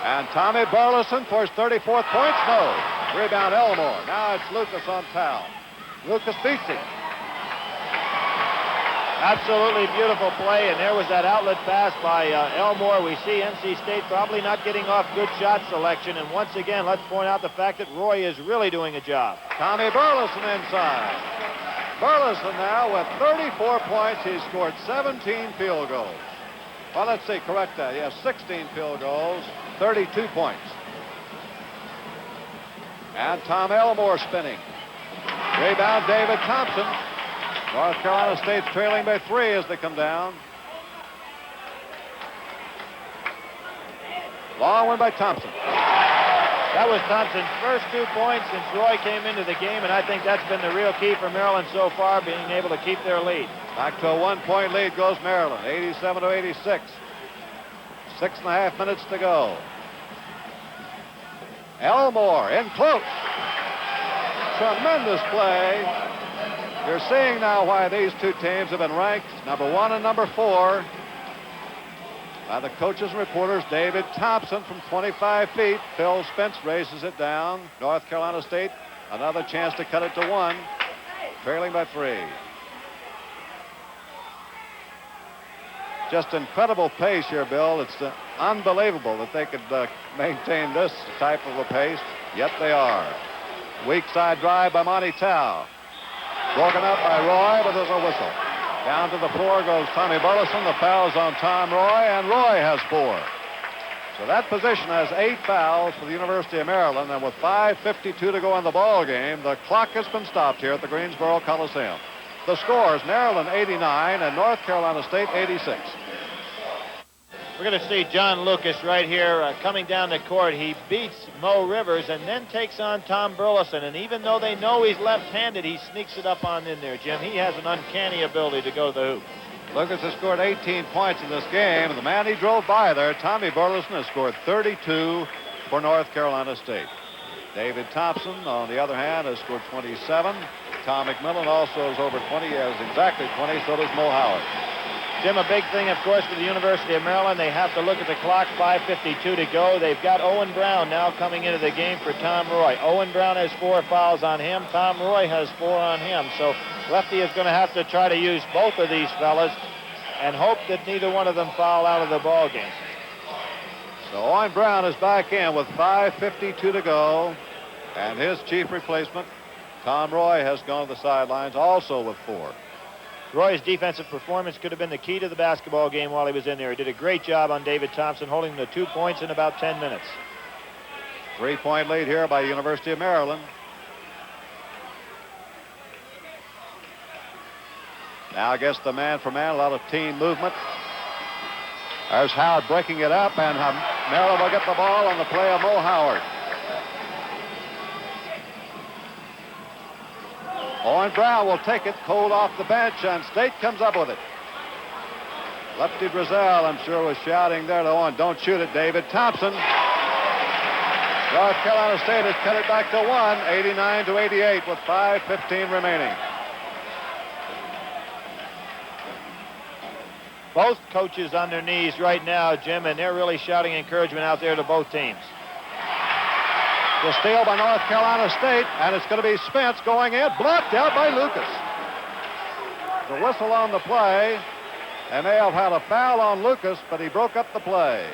[SPEAKER 2] And Tommy Burleson for his 34th points. No. Rebound Elmore. Now it's Lucas on Tao. Lucas beats him.
[SPEAKER 4] Absolutely beautiful play, and there was that outlet pass by Elmore. We see NC State probably not getting off good shot selection, and once again, let's point out the fact that Roy is really doing a job.
[SPEAKER 2] Tommy Burleson inside. Burleson now with 34 points. He's scored 17 field goals. Well, let's see, correct that. He has 16 field goals, 32 points. And Tom Elmore spinning. Rebound David Thompson. North Carolina State's trailing by 3 as they come down. Long one by Thompson.
[SPEAKER 4] That was Thompson's first 2 points since Roy came into the game, and I think that's been the real key for Maryland so far, being able to keep their lead.
[SPEAKER 2] Back to a 1-point lead goes Maryland, 87-86. 6.5 minutes to go. Elmore in close. Tremendous play. You're seeing now why these two teams have been ranked #1 and #4 by the coaches and reporters. David Thompson from 25 feet. Phil Spence raises it down. North Carolina State, another chance to cut it to 1. Trailing by 3. Just incredible pace here, Bill. It's unbelievable that they could maintain this type of a pace. Yet they are. Weak side drive by Monty Tao. Broken up by Roy, but there's a whistle. Down to the floor goes Tommy Burleson. The foul's on Tom Roy, and Roy has 4. So that position has 8 fouls for the University of Maryland, and with 5:52 to go in the ball game, the clock has been stopped here at the Greensboro Coliseum. The scores, Maryland 89 and North Carolina State 86.
[SPEAKER 4] We're going to see John Lucas right here coming down the court. He beats Mo Rivers and then takes on Tom Burleson. And even though they know he's left-handed, he sneaks it up on in there, Jim. He has an uncanny ability to go to the hoop.
[SPEAKER 2] Lucas has scored 18 points in this game. The man he drove by there, Tommy Burleson, has scored 32 for North Carolina State. David Thompson, on the other hand, has scored 27. Tom McMillan also is over 20, has exactly 20, so does Mo Howard.
[SPEAKER 4] Jim, a big thing, of course, for the University of Maryland, they have to look at the clock, 5:52 to go. They've got Owen Brown now coming into the game for Tom Roy. Owen Brown has 4 fouls on him. Tom Roy has 4 on him. So Lefty is going to have to try to use both of these fellas and hope that neither one of them foul out of the ball game.
[SPEAKER 2] So Owen Brown is back in with 5:52 to go. And his chief replacement, Tom Roy, has gone to the sidelines also with 4.
[SPEAKER 4] Roy's defensive performance could have been the key to the basketball game while he was in there. He did a great job on David Thompson, holding the 2 points in about 10 minutes.
[SPEAKER 2] 3-point lead here by University of Maryland. Now against the man-for-man, a lot of team movement. There's Howard breaking it up, and Maryland will get the ball on the play of Mo Howard. Owen Brown will take it cold off the bench, and State comes up with it. Lefty Drizel, I'm sure, was shouting there to Owen, "Don't shoot it, David." Thompson. North Carolina State has cut it back to 1, 89-88 with 5:15 remaining.
[SPEAKER 4] Both coaches on their knees right now, Jim, and they're really shouting encouragement out there to both teams.
[SPEAKER 2] The steal by North Carolina State, and it's going to be Spence going in, blocked out by Lucas. The whistle on the play. They may have had a foul on Lucas, but he broke up the play.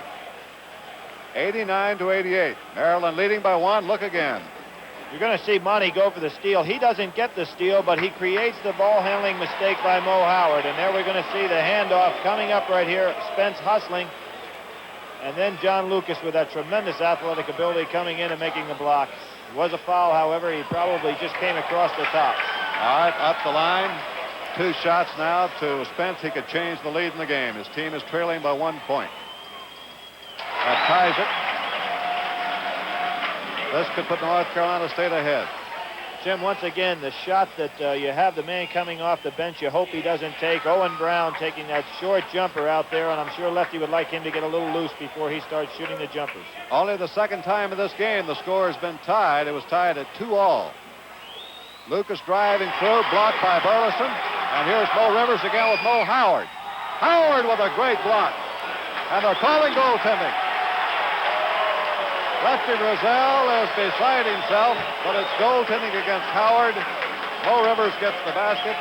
[SPEAKER 2] 89-88. Maryland leading by 1. Look again.
[SPEAKER 4] You're going to see Monty go for the steal. He doesn't get the steal, but he creates the ball handling mistake by Mo Howard. And there we're going to see the handoff coming up right here. Spence hustling. And then John Lucas with that tremendous athletic ability coming in and making the block. It was a foul, however. He probably just came across the top.
[SPEAKER 2] All right, up the line. 2 shots now to Spence. He could change the lead in the game. His team is trailing by 1 point. That ties it. This could put North Carolina State ahead.
[SPEAKER 4] Jim, once again, the shot that you have the man coming off the bench, you hope he doesn't take. Owen Brown taking that short jumper out there, and I'm sure Lefty would like him to get a little loose before he starts shooting the jumpers.
[SPEAKER 2] Only the second time in this game the score has been tied. It was tied at 2-all. Lucas driving through, blocked by Burleson. And here's Mo Rivers again with Mo Howard. Howard with a great block. And they're calling goaltending. Lefty Drizel is beside himself, but it's goaltending against Howard. Mo Rivers gets the basket,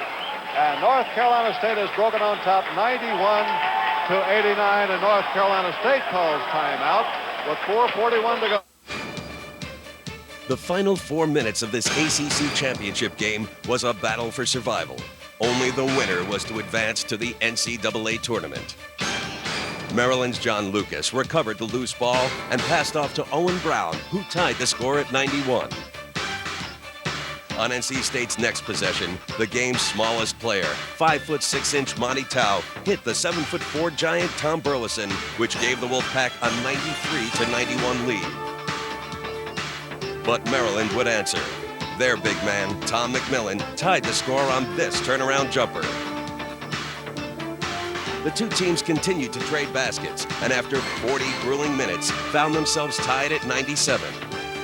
[SPEAKER 2] and North Carolina State has broken on top 91-89, and North Carolina State calls timeout with 4:41 to go.
[SPEAKER 5] The final 4 minutes of this ACC Championship game was a battle for survival. Only the winner was to advance to the NCAA tournament. Maryland's John Lucas recovered the loose ball and passed off to Owen Brown, who tied the score at 91. On NC State's next possession, the game's smallest player, 5'6" Monty Tao, hit the 7'4" giant Tom Burleson, which gave the Wolfpack a 93-91 lead. But Maryland would answer. Their big man, Tom McMillan, tied the score on this turnaround jumper. The two teams continued to trade baskets, and after 40 grueling minutes, found themselves tied at 97.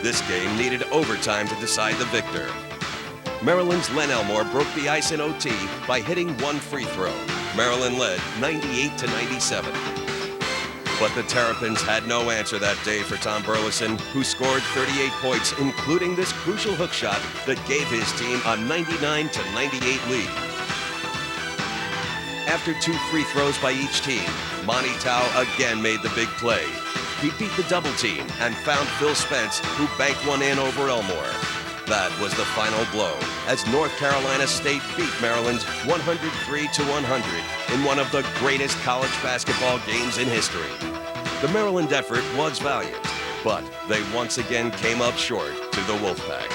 [SPEAKER 5] This game needed overtime to decide the victor. Maryland's Len Elmore broke the ice in OT by hitting 1 free throw. Maryland led 98-97. But the Terrapins had no answer that day for Tom Burleson, who scored 38 points, including this crucial hook shot that gave his team a 99-98 lead. After 2 free throws by each team, Monty Tao again made the big play. He beat the double team and found Phil Spence, who banked one in over Elmore. That was the final blow, as North Carolina State beat Maryland 103-100 in one of the greatest college basketball games in history. The Maryland effort was valiant, but they once again came up short to the Wolfpack.